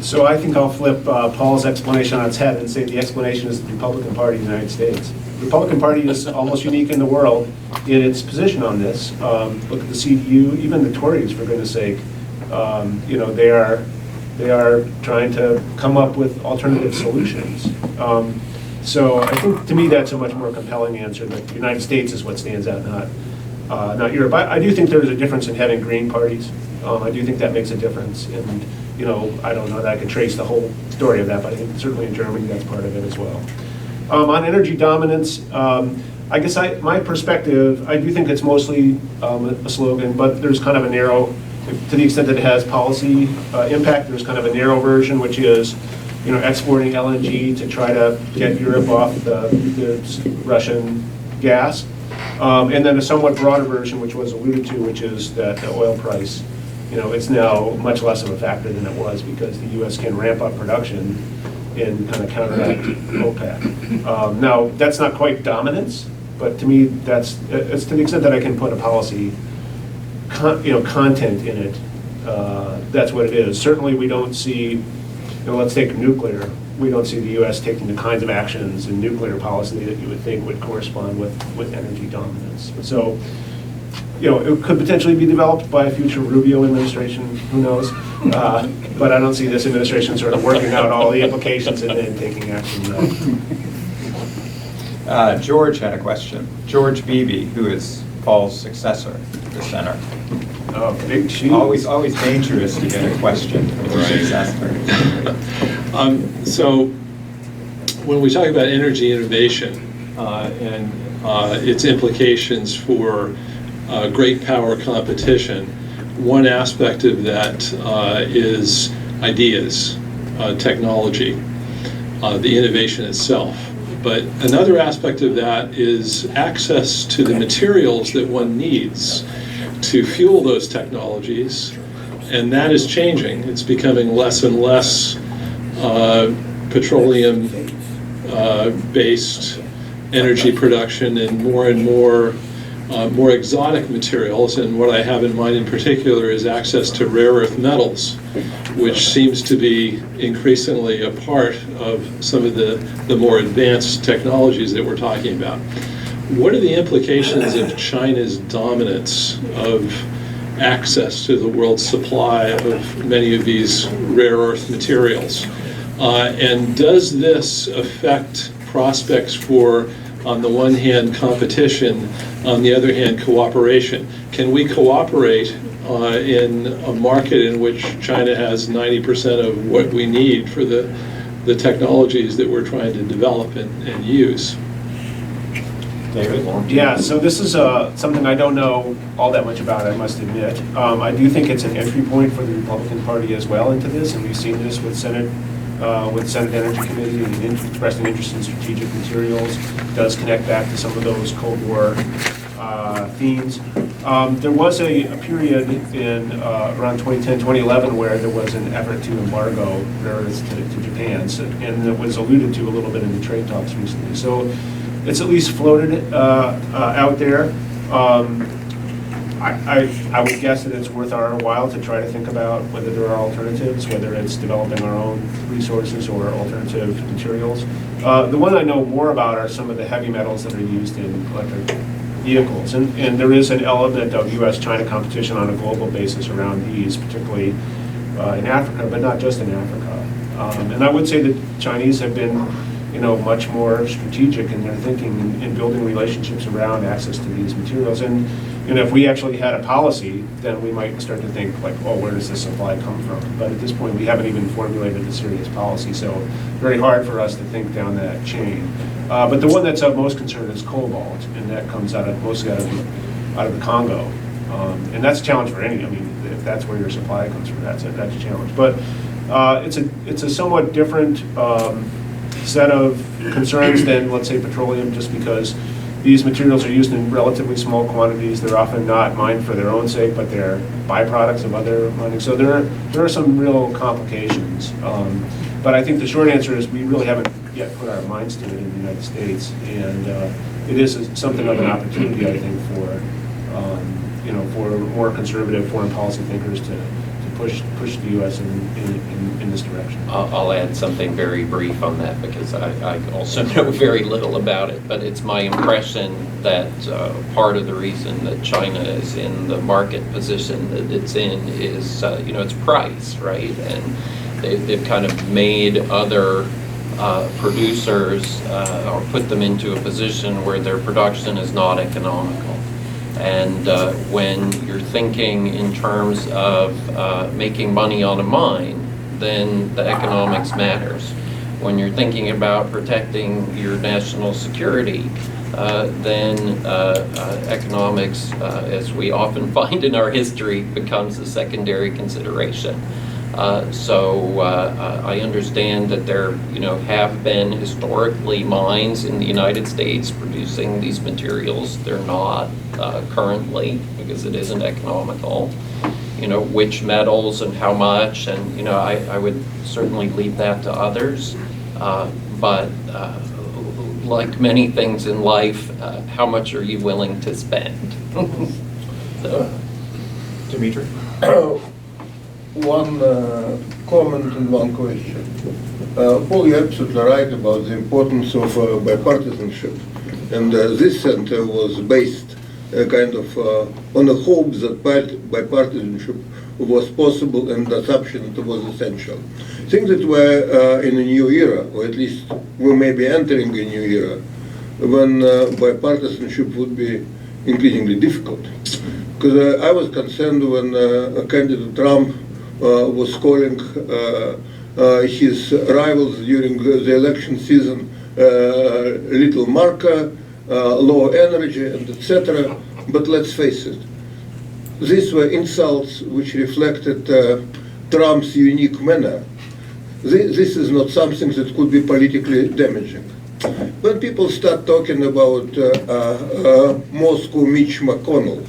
So I think I'll flip Paul's explanation on its head and say the explanation is the Republican Party of the United States. The Republican Party is almost unique in the world in its position on this. Look at the CDU, even the Tories, for goodness sake. You know, they are trying to come up with alternative solutions. So I think, to me, that's a much more compelling answer, that the United States is what stands out, not Europe. I do think there's a difference in having green parties. I do think that makes a difference. And, you know, I don't know that I can trace the whole story of that, but I think certainly in Germany that's part of it as well. On energy dominance, I guess my perspective, I do think it's mostly a slogan, but there's kind of a narrow, to the extent that it has policy impact, there's kind of a narrow version, which is, you know, exporting LNG to try to get Europe off the Russian gas. And then a somewhat broader version, which was alluded to, which is that the oil price, you know, it's now much less of a factor than it was because the U.S. can ramp up production and kind of counteract OPEC. Now, that's not quite dominance, but to me, it's to the extent that I can put a policy, content in it. That's what it is. Certainly, we don't see, you know, let's take nuclear. We don't see the U.S. taking the kinds of actions in nuclear policy that you would think would correspond with energy dominance. So, you know, it could potentially be developed by a future Rubio administration, who knows? But I don't see this administration sort of working out all the implications and then taking action. George had a question. George Beebe, who is Paul's successor at the center. Oh, big shoes. Always dangerous to get a question from the successor. So when we talk about energy innovation and its implications for great power competition, one aspect of that is ideas, technology, the innovation itself. But another aspect of that is access to the materials that one needs to fuel those technologies, and that is changing. It's becoming less and less petroleum-based energy production and more exotic materials. And what I have in mind in particular is access to rare earth metals, which seems to be increasingly a part of some of the more advanced technologies that we're talking about. What are the implications of China's dominance of access to the world's supply of many of these rare earth materials. And does this affect prospects for, on the one hand, competition, on the other hand, cooperation? Can we cooperate in a market in which China has 90% of what we need for the technologies that we're trying to develop and use? David? Yeah, so this is something I don't know all that much about, I must admit. I do think it's an entry point for the Republican Party as well into this, and we've seen this with Senate Energy Committee and expressing interest in strategic materials. It does connect back to some of those Cold War themes. There was a period in around 2010, 2011 where there was an effort to embargo rare earths to Japan, and it was alluded to a little bit in the trade talks recently. So it's at least floated out there. I would guess that it's worth our while to try to think about whether there are alternatives, whether it's developing our own resources or alternative materials. The one I know more about are some of the heavy metals that are used in electric vehicles. And there is an element of U.S. China competition on a global basis around these, particularly in Africa, but not just in Africa. And I would say that Chinese have been much more strategic in their thinking in building relationships around access to these materials. And if we actually had a policy, then we might start to think like, oh, where does this supply come from? But at this point, we haven't even formulated a serious policy, so very hard for us to think down that chain. But the one that's of most concern is cobalt, and that comes mostly out of the Congo. And that's a challenge for any. I mean, if that's where your supply comes from, that's a challenge. But it's a somewhat different set of concerns than, let's say, petroleum, just because these materials are used in relatively small quantities. They're often not mined for their own sake, but they're byproducts of other mining. So there are some real complications. But I think the short answer is we really haven't yet put our minds to it in the United States, and it is something of an opportunity, I think, for more conservative foreign policy thinkers to push the U.S. in this direction. I'll add something very brief on that because I also know very little about it, but it's my impression that part of the reason that China is in the market position that it's in is, its price, right? And they've kind of made other producers or put them into a position where their production is not economical. And when you're thinking in terms of making money on a mine, then the economics matters. When you're thinking about protecting your national security, then economics, as we often find in our history, becomes a secondary consideration. So I understand that there, have been historically mines in the United States producing these materials. They're not currently because it isn't economical. Which metals and how much, and I would certainly leave that to others. But like many things in life, how much are you willing to spend? So. Dimitri? One comment and one question. Paul, you're absolutely right about the importance of bipartisanship. And this center was based kind of on the hope that bipartisanship was possible and the assumption it was essential. I think that we're in a new era, or at least we may be entering a new era, when bipartisanship would be increasingly difficult. Because I was concerned when candidate Trump was calling his rivals during the election season little marker, low energy, and etc. But let's face it, these were insults which reflected Trump's unique manner. This is not something that could be politically damaging. When people start talking about Moscow Mitch McConnell,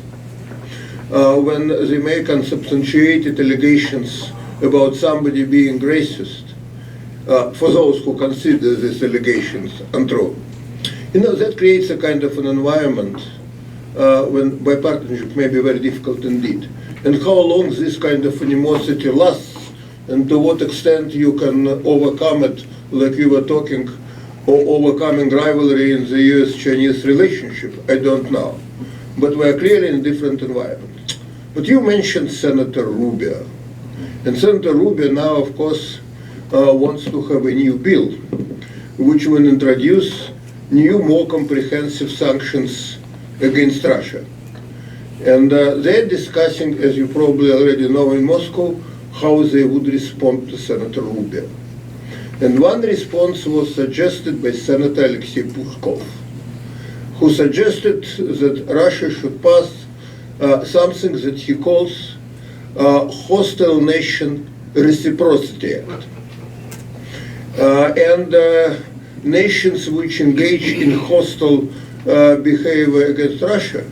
when they make unsubstantiated allegations about somebody being racist, for those who consider these allegations untrue, that creates a kind of an environment when bipartisanship may be very difficult indeed. And how long this kind of animosity lasts, and to what extent you can overcome it, like you were talking, or overcoming rivalry in the U.S.-Chinese relationship, I don't know. But we're clearly in a different environment. But you mentioned Senator Rubio. And Senator Rubio now, of course, wants to have a new bill, which will introduce new, more comprehensive sanctions against Russia. And they're discussing, as you probably already know in Moscow, how they would respond to Senator Rubio. And one response was suggested by Senator Alexei Pushkov, who suggested that Russia should pass something that he calls Hostile Nation Reciprocity Act. And nations which engage in hostile behavior against Russia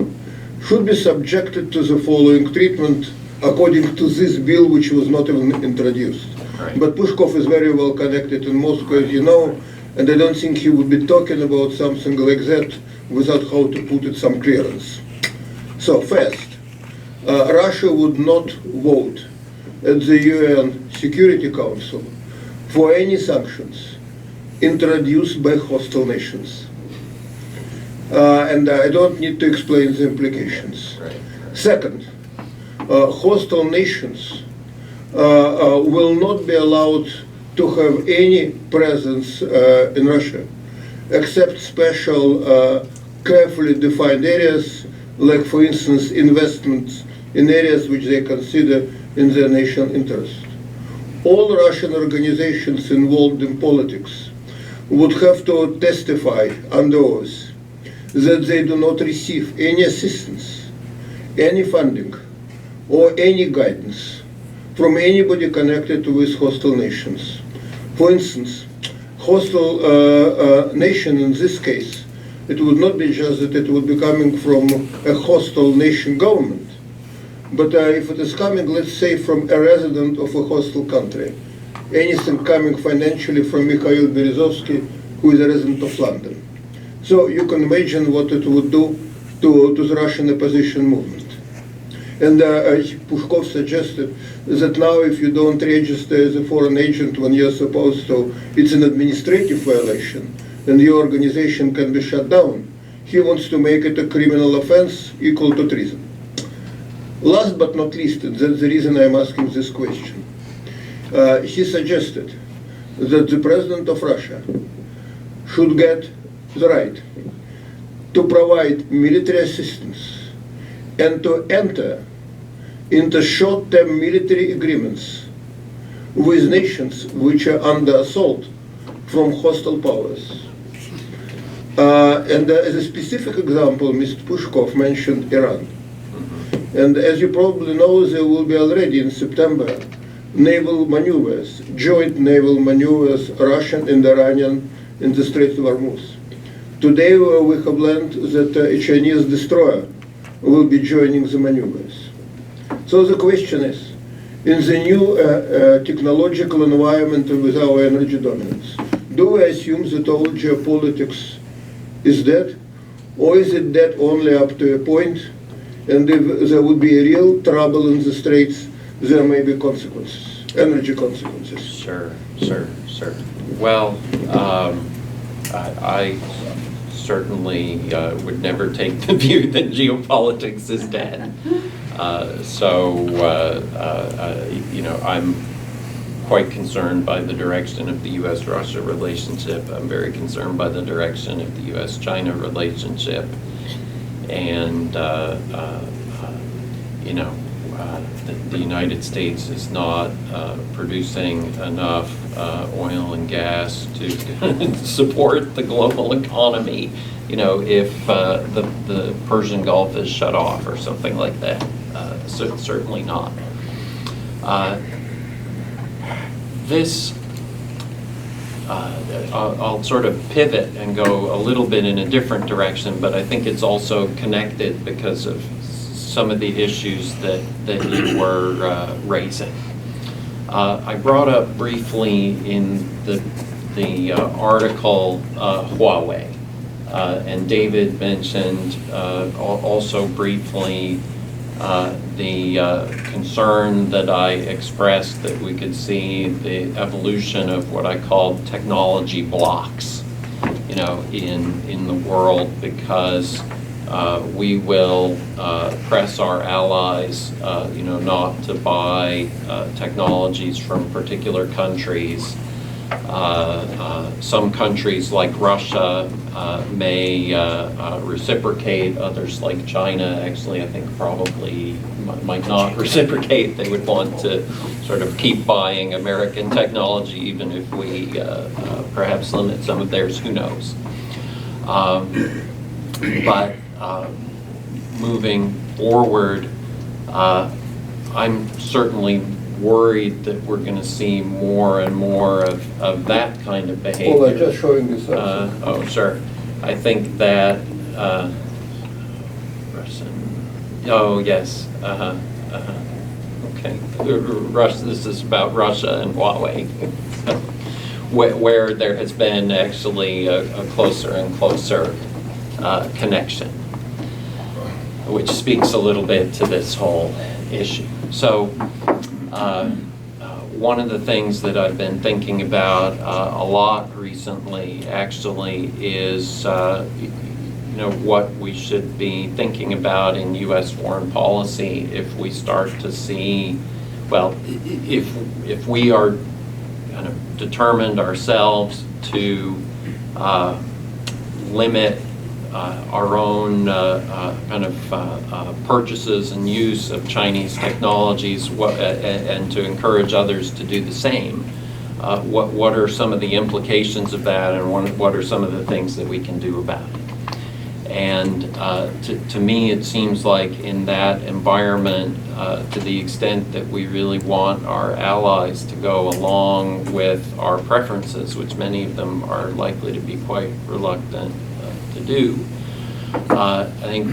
should be subjected to the following treatment according to this bill, which was not even introduced. Right. But Pushkov is very well connected in Moscow, as you know, and I don't think he would be talking about something like that without how to put it some clearance. So first, Russia would not vote at the UN Security Council for any sanctions introduced by hostile nations. And I don't need to explain the implications. Right. Second, hostile nations will not be allowed to have any presence in Russia, except special, carefully defined areas, like, for instance, investments in areas which they consider in their national interest. All Russian organizations involved in politics would have to testify under oath that they do not receive any assistance, any funding, or any guidance from anybody connected with hostile nations. For instance, hostile nation in this case, it would not be just that it would be coming from a hostile nation government, but if it is coming, let's say, from a resident of a hostile country, anything coming financially from Mikhail Berezovsky, who is a resident of London. So you can imagine what it would do to the Russian opposition movement. And Pushkov suggested that now if you don't register as a foreign agent when you're supposed to, it's an administrative violation, and your organization can be shut down. He wants to make it a criminal offense equal to treason. Last but not least, and that's the reason I'm asking this question, he suggested that the president of Russia should get the right to provide military assistance and to enter into short-term military agreements with nations which are under assault from hostile powers. And as a specific example, Mr. Pushkov mentioned Iran. And as you probably know, there will be already in September naval maneuvers, joint naval maneuvers, Russian and Iranian, in the Strait of Hormuz. Today we have learned that a Chinese destroyer will be joining the maneuvers. So the question is, in the new technological environment with our energy dominance, do we assume that all geopolitics is dead? Or is it dead only up to a point? And if there would be a real trouble in the Straits, there may be consequences, energy consequences. Sure. Well, I certainly would never take the view that geopolitics is dead. I'm quite concerned by the direction of the U.S.-Russia relationship. I'm very concerned by the direction of the U.S. China relationship. And, the United States is not producing enough oil and gas to support the global economy, if the Persian Gulf is shut off or something like that. So certainly not. I'll sort of pivot and go a little bit in a different direction, but I think it's also connected because of some of the issues that you were raising. I brought up briefly in the article Huawei, and David mentioned also briefly the concern that I expressed that we could see the evolution of what I called technology blocks, in the world, because We will press our allies, not to buy technologies from particular countries. Some countries like Russia may reciprocate. Others like China, actually, I think probably might not reciprocate. They would want to sort of keep buying American technology, even if we perhaps limit some of theirs. Who knows? But moving forward, I'm certainly worried that we're going to see more and more of that kind of behavior. Well, I'm just showing this. Oh, sure. I think that Russian. Oh, yes. Okay. This is about Russia and Huawei, where there has been actually a closer and closer connection, which speaks a little bit to this whole issue. So one of the things that I've been thinking about a lot recently actually is what we should be thinking about in U.S. foreign policy if we start to see, well, if we are kind of determined ourselves to limit our own kind of purchases and use of Chinese technologies, and to encourage others to do the same. What are some of the implications of that, and what are some of the things that we can do about it? And to me, it seems like in that environment, to the extent that we really want our allies to go along with our preferences, which many of them are likely to be quite reluctant to do, I think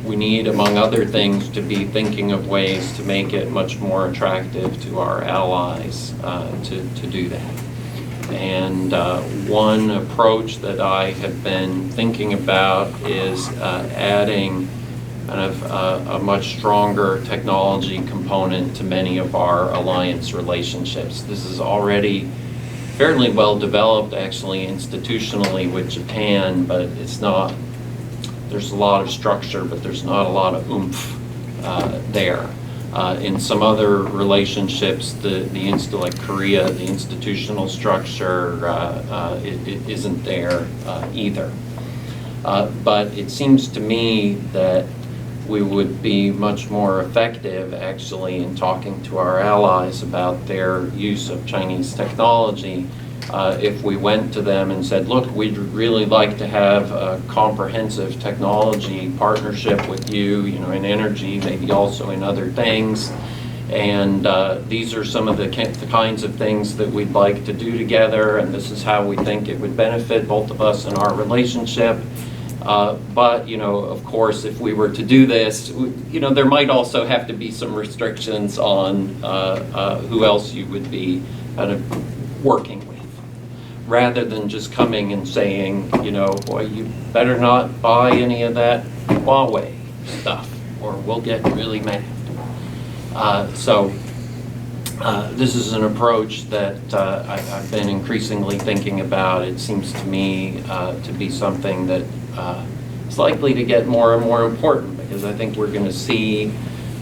we need, among other things, to be thinking of ways to make it much more attractive to our allies to do that. And one approach that I have been thinking about is adding kind of a much stronger technology component to many of our alliance relationships. This is already fairly well developed, actually, institutionally with Japan, but it's not, there's a lot of structure, but there's not a lot of oomph there. In some other relationships, like Korea, the institutional structure it isn't there either. But it seems to me that we would be much more effective, actually, in talking to our allies about their use of Chinese technology if we went to them and said, look, we'd really like to have a comprehensive technology partnership with you, in energy, maybe also in other things. And these are some of the kinds of things that we'd like to do together, and this is how we think it would benefit both of us in our relationship. But, of course, if we were to do this, there might also have to be some restrictions on who else you would be kind of working with, rather than just coming and saying, boy, you better not buy any of that Huawei stuff, or we'll get really mad. So this is an approach that I've been increasingly thinking about. It seems to me to be something that is likely to get more and more important, because I think we're going to see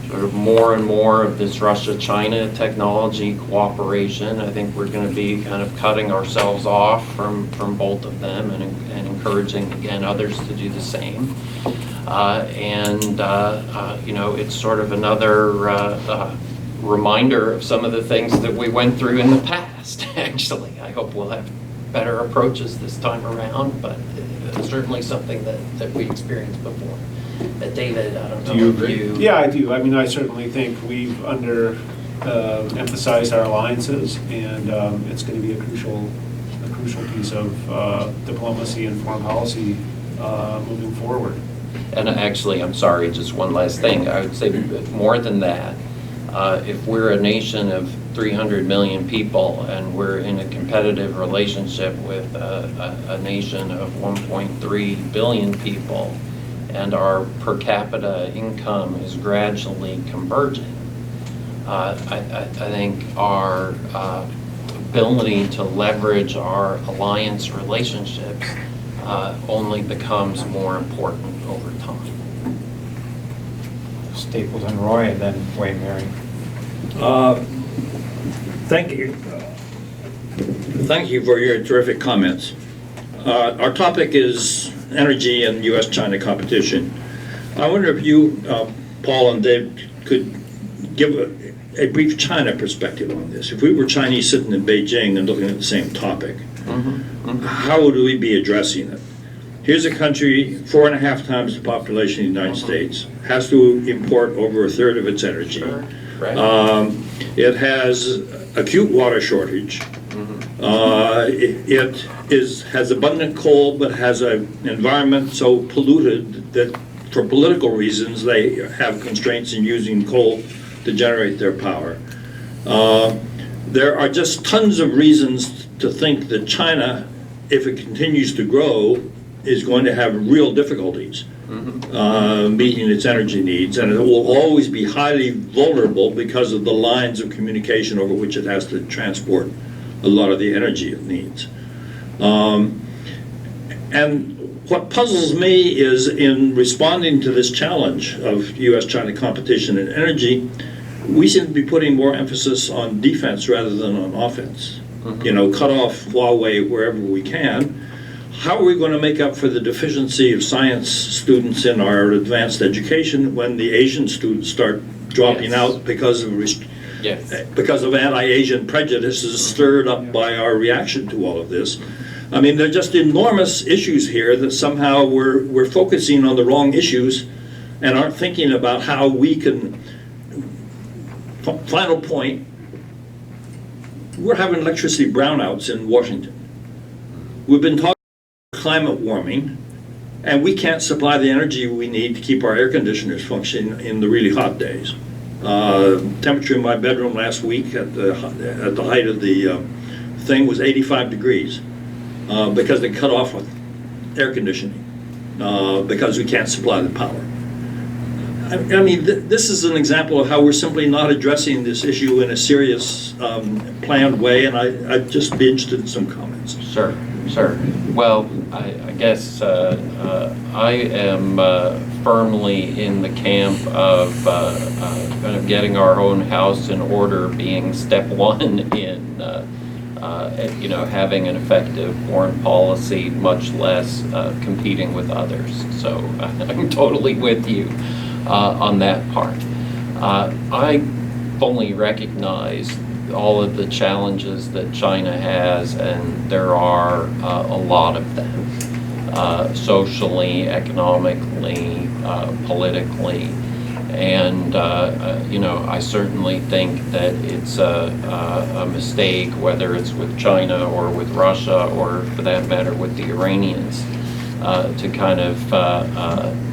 sort of more and more of this Russia-China technology cooperation. I think we're going to be kind of cutting ourselves off from both of them, and encouraging, again, others to do the same. It's sort of another reminder of some of the things that we went through in the past, actually. I hope we'll have better approaches this time around, but it's certainly something that we experienced before. David, I don't know. Do you agree? Yeah, I do. I mean, I certainly think we've emphasized our alliances, and it's going to be a crucial piece of diplomacy and foreign policy moving forward. And actually, I'm sorry, just one last thing. I would say more than that. If we're a nation of 300 million people and we're in a competitive relationship with a nation of 1.3 billion people, and our per capita income is gradually converging, I think our ability to leverage our alliance relationships only becomes more important. over time. Staples and Roy, and then Wayne Mary. Thank you. Thank you for your terrific comments. Our topic is energy and U.S. China competition. I wonder if you, Paul and Dave, could give a brief China perspective on this. If we were Chinese sitting in Beijing and looking at the same topic, how would we be addressing it? Here's a country 4.5 times the population of the United States, has to import over 1/3 of its energy. Sure. Right. It has acute water shortage. It has abundant coal, but has an environment so polluted that for political reasons they have constraints in using coal to generate their power. There are just tons of reasons to think that China, if it continues to grow, is going to have real difficulties meeting its energy needs, and it will always be highly vulnerable because of the lines of communication over which it has to transport a lot of the energy it needs. And what puzzles me is in responding to this challenge of U.S.-China competition in energy, we seem to be putting more emphasis on defense rather than on offense. You know, cut off Huawei wherever we can. How are we going to make up for the deficiency of science students in our advanced education when the Asian students start dropping out because of because of anti-Asian prejudices stirred up by our reaction to all of this? I mean, there are just enormous issues here that somehow we're focusing on the wrong issues and aren't thinking about how we can. Final point, we're having electricity brownouts in Washington. We've been talking about climate warming, and we can't supply the energy we need to keep our air conditioners functioning in the really hot days. Temperature in my bedroom last week at the height of the thing was 85 degrees because they cut off air conditioning because we can't supply the power. I mean, this is an example of how we're simply not addressing this issue in a serious, planned way, and I'd just be interested in some comments. Sure. Well, I guess I am firmly in the camp of kind of getting our own house in order being step one in having an effective foreign policy, much less competing with others. So I'm totally with you on that part. I fully recognize all of the challenges that China has, and there are a lot of them, socially, economically, politically, and I certainly think that it's a mistake, whether it's with China or with Russia, or for that matter with the Iranians, to kind of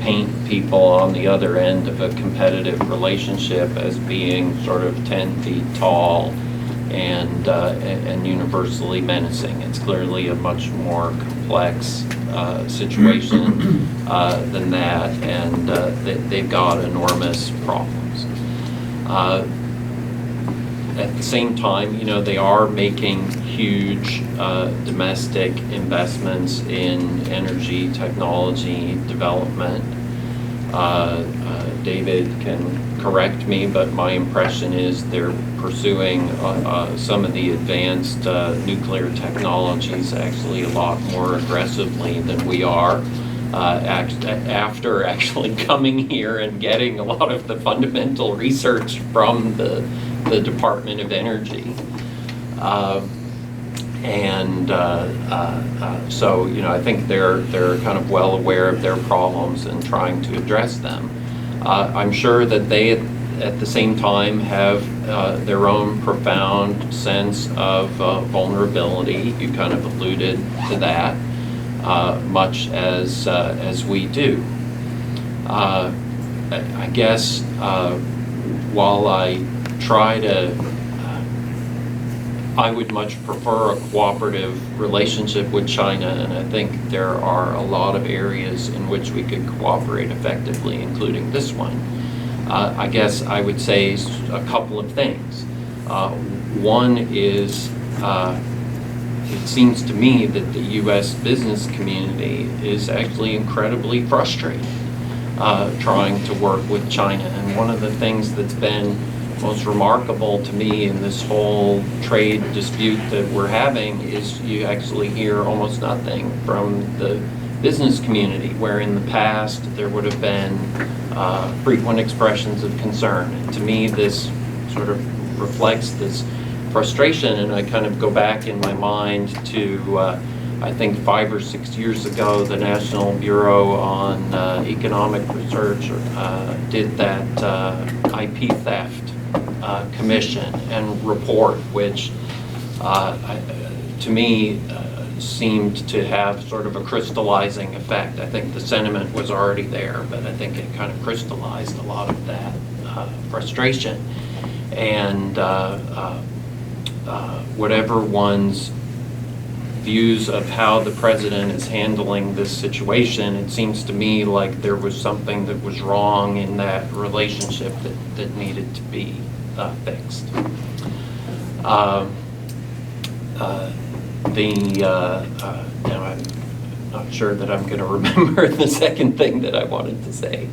paint people on the other end of a competitive relationship as being sort of 10 feet tall and universally menacing. It's clearly a much more complex situation than that, and they've got enormous problems. At the same time, they are making huge domestic investments in energy technology development. David can correct me, but my impression is they're pursuing some of the advanced nuclear technologies actually a lot more aggressively than we are, after actually coming here and getting a lot of the fundamental research from the Department of Energy. So I think they're kind of well aware of their problems and trying to address them. I'm sure that they at the same time have their own profound sense of vulnerability. You kind of alluded to that, much as we do. I guess while I try to, I would much prefer a cooperative relationship with China, and I think there are a lot of areas in which we could cooperate effectively, including this one. I guess I would say a couple of things. One is, it seems to me that the U.S. business community is actually incredibly frustrated trying to work with China. And one of the things that's been most remarkable to me in this whole trade dispute that we're having is you actually hear almost nothing from the business community, where in the past there would have been frequent expressions of concern. And to me, this sort of reflects this frustration, and I kind of go back in my mind to I think 5 or 6 years ago, the National Bureau on Economic Research did that IP theft commission and report, which to me seemed to have sort of a crystallizing effect. I think the sentiment was already there, but I think it kind of crystallized a lot of that frustration. And whatever one's views of how the president is handling this situation, it seems to me like there was something that was wrong in that relationship that needed to be fixed. Now I'm not sure that I'm going to remember the second thing that I wanted to say.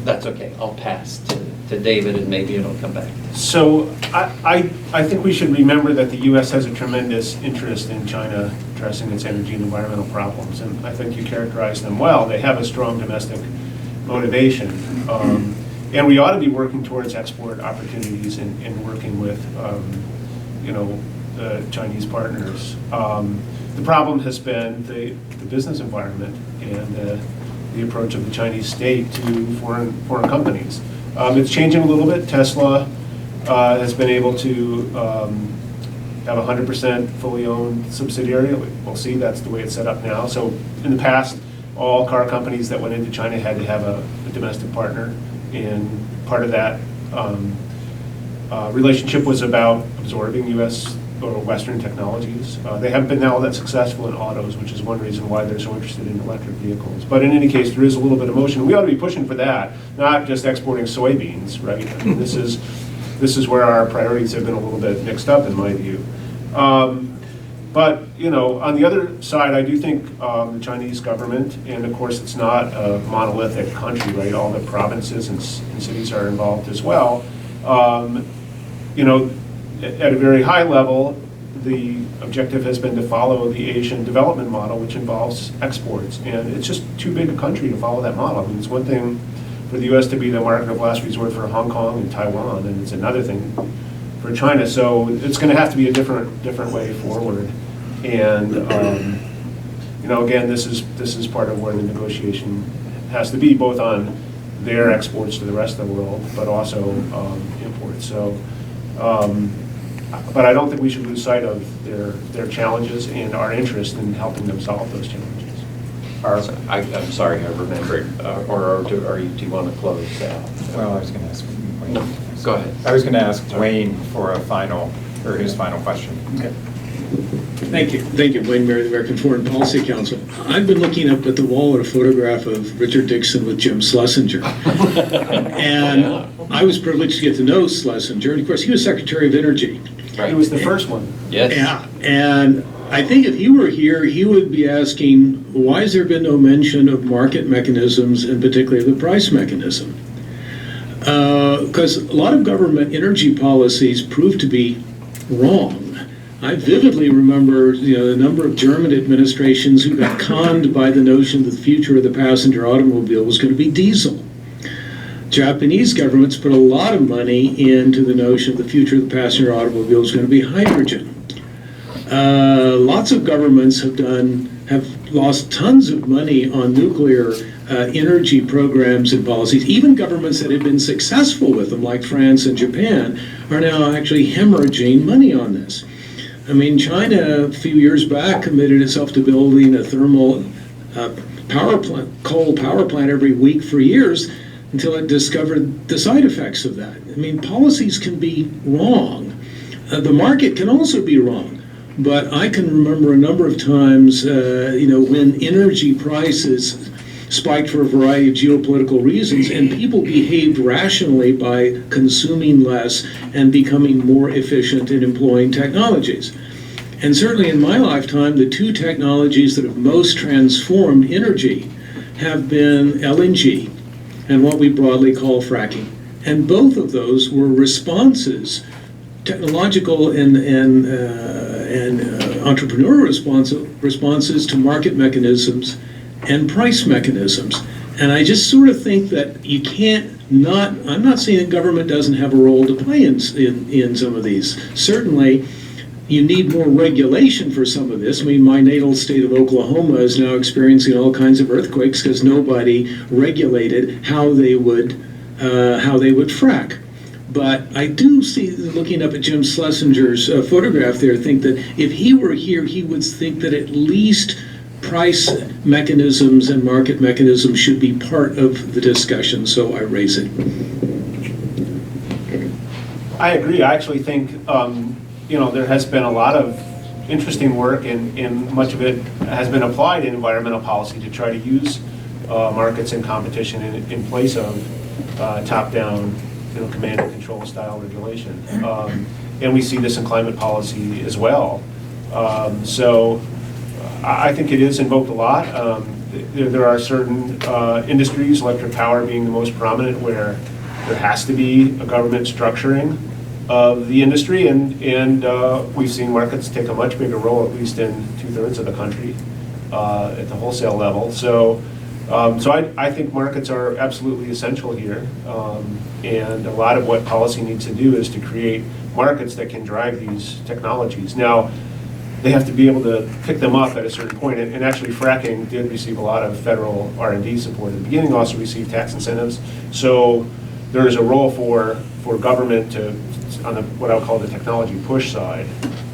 That's okay. I'll pass to David, and maybe it'll come back. So I think we should remember that the U.S. has a tremendous interest in China addressing its energy and environmental problems, and I think you characterized them well. They have a strong domestic motivation, and we ought to be working towards export opportunities and working with, the Chinese partners. The problem has been the business environment and the approach of the Chinese state to foreign companies. It's changing a little bit. Tesla has been able to have a 100% fully owned subsidiary. We'll see, that's the way it's set up now. So in the past, all car companies that went into China had to have a domestic partner, and part of that relationship was about absorbing U.S. or Western technologies. They haven't been all that successful in autos, which is one reason why they're so interested in electric vehicles. But in any case, there is a little bit of motion. We ought to be pushing for that, not just exporting soybeans, right? I mean, this is where our priorities have been a little bit mixed up, in my view. But on the other side, I do think the Chinese government, and of course it's not a monolithic country, right? All the provinces and cities are involved as well. At a very high level, the objective has been to follow the Asian development model, which involves exports. And it's just too big a country to follow that model. I mean, it's one thing for the U.S. to be the market of last resort for Hong Kong and Taiwan, and it's another thing for China. So it's going to have to be a different way forward. And again, this is part of where the negotiation has to be, both on their exports to the rest of the world, but also imports. So. But I don't think we should lose sight of their challenges and our interest in helping them solve those challenges. I'm sorry, I remembered. Do you want to close out? Well, I was going to ask Wayne. No, go ahead. I was going to ask Wayne for his final question. Okay. Thank you, Wayne Mary, the American Foreign Policy Council. I've been looking up at the wall at a photograph of Richard Nixon with Jim Schlesinger. And I was privileged to get to know Schlesinger, and of course he was Secretary of Energy. Right. He was the first one. Yes. Yeah, and I think if he were here, he would be asking, why has there been no mention of market mechanisms, and particularly the price mechanism? Because a lot of government energy policies prove to be wrong. I vividly remember, the number of German administrations who got conned by the notion that the future of the passenger automobile was going to be diesel. Japanese governments put a lot of money into the notion of the future of the passenger automobile is going to be hydrogen. Lots of governments have lost tons of money on nuclear energy programs and policies. Even governments that have been successful with them, like France and Japan, are now actually hemorrhaging money on this. I mean, China a few years back committed itself to building a thermal power plant, coal power plant every week for years, until it discovered the side effects of that. I mean, policies can be wrong. The market can also be wrong. But I can remember a number of times, when energy prices spiked for a variety of geopolitical reasons, and people behaved rationally by consuming less and becoming more efficient in employing technologies. And certainly in my lifetime, the two technologies that have most transformed energy have been LNG and what we broadly call fracking. And both of those were responses, technological and entrepreneurial responses to market mechanisms and price mechanisms. And I just sort of think that you can't I'm not saying the government doesn't have a role to play in some of these. Certainly, you need more regulation for some of this. I mean, my natal state of Oklahoma is now experiencing all kinds of earthquakes because nobody regulated how they would frack. But I do see, looking up at Jim Schlesinger's photograph there, think that if he were here, he would think that at least price mechanisms and market mechanisms should be part of the discussion, so I raise it. I agree. I actually think, there has been a lot of interesting work, and much of it has been applied in environmental policy to try to use markets and competition in place of top-down, command and control style regulation. And we see this in climate policy as well. So I think it is invoked a lot. There are certain industries, electric power being the most prominent, where there has to be a government structuring of the industry, and we've seen markets take a much bigger role, at least in 2/3 of the country, at the wholesale level. So I think markets are absolutely essential here, and a lot of what policy needs to do is to create markets that can drive these technologies. Now, they have to be able to pick them up at a certain point, and actually fracking did receive a lot of federal R&D support at the beginning, also received tax incentives. So there is a role for government to, on what I would call the technology push side,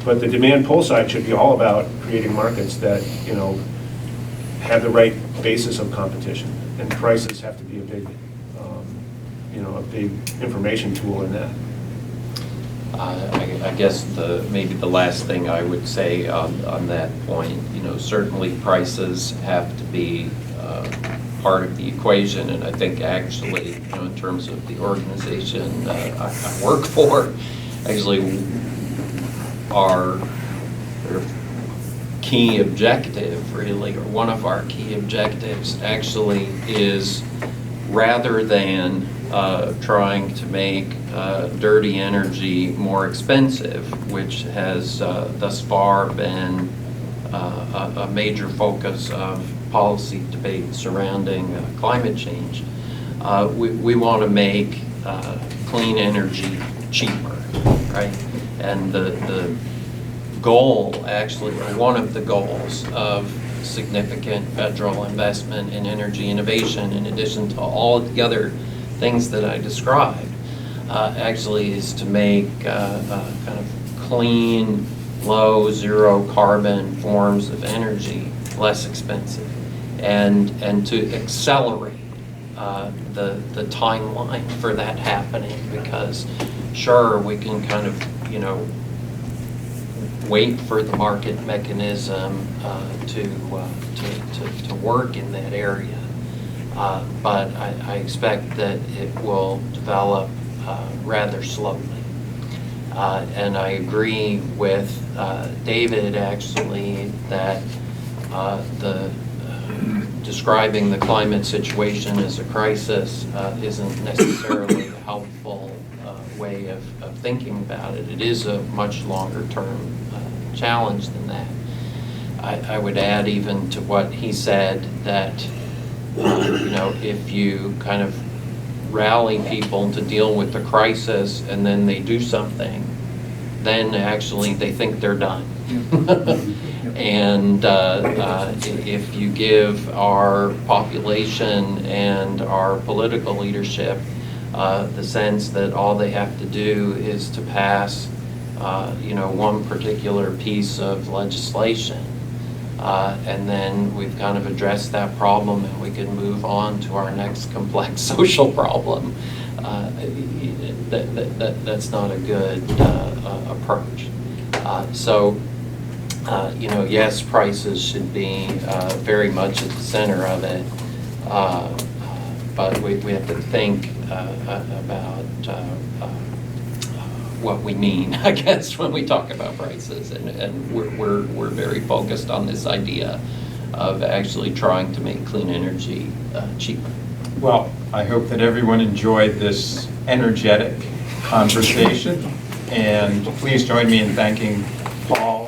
but the demand pull side should be all about creating markets that, have the right basis of competition, and prices have to be a big, a big information tool in that. I guess maybe the last thing I would say on that point, certainly prices have to be part of the equation, and I think actually, in terms of the organization I work for, actually our key objective, really, or one of our key objectives actually is, rather than trying to make dirty energy more expensive, which has thus far been a major focus of policy debate surrounding climate change. We want to make clean energy cheaper, right? And the goal, actually, or one of the goals of significant federal investment in energy innovation, in addition to all of the other things that I described, actually is to make kind of clean, low, zero carbon forms of energy less expensive, and to accelerate the timeline for that happening, because sure, we can kind of, wait for the market mechanism to work in that area. But I expect that it will develop rather slowly. And I agree with David, actually, that describing the climate situation as a crisis isn't necessarily a helpful way of thinking about it. It is a much longer term challenge than that. I would add even to what he said that if you kind of rally people to deal with the crisis and then they do something, then actually they think they're done. And if you give our population and our political leadership the sense that all they have to do is to pass one particular piece of legislation, and then we've kind of addressed that problem and we can move on to our next complex social problem. That's not a good approach. Yes, prices should be very much at the center of it, but we have to think about what we mean, I guess, when we talk about prices, and we're very focused on this idea of actually trying to make clean energy cheaper. Well, I hope that everyone enjoyed this energetic conversation, and please join me in thanking Paul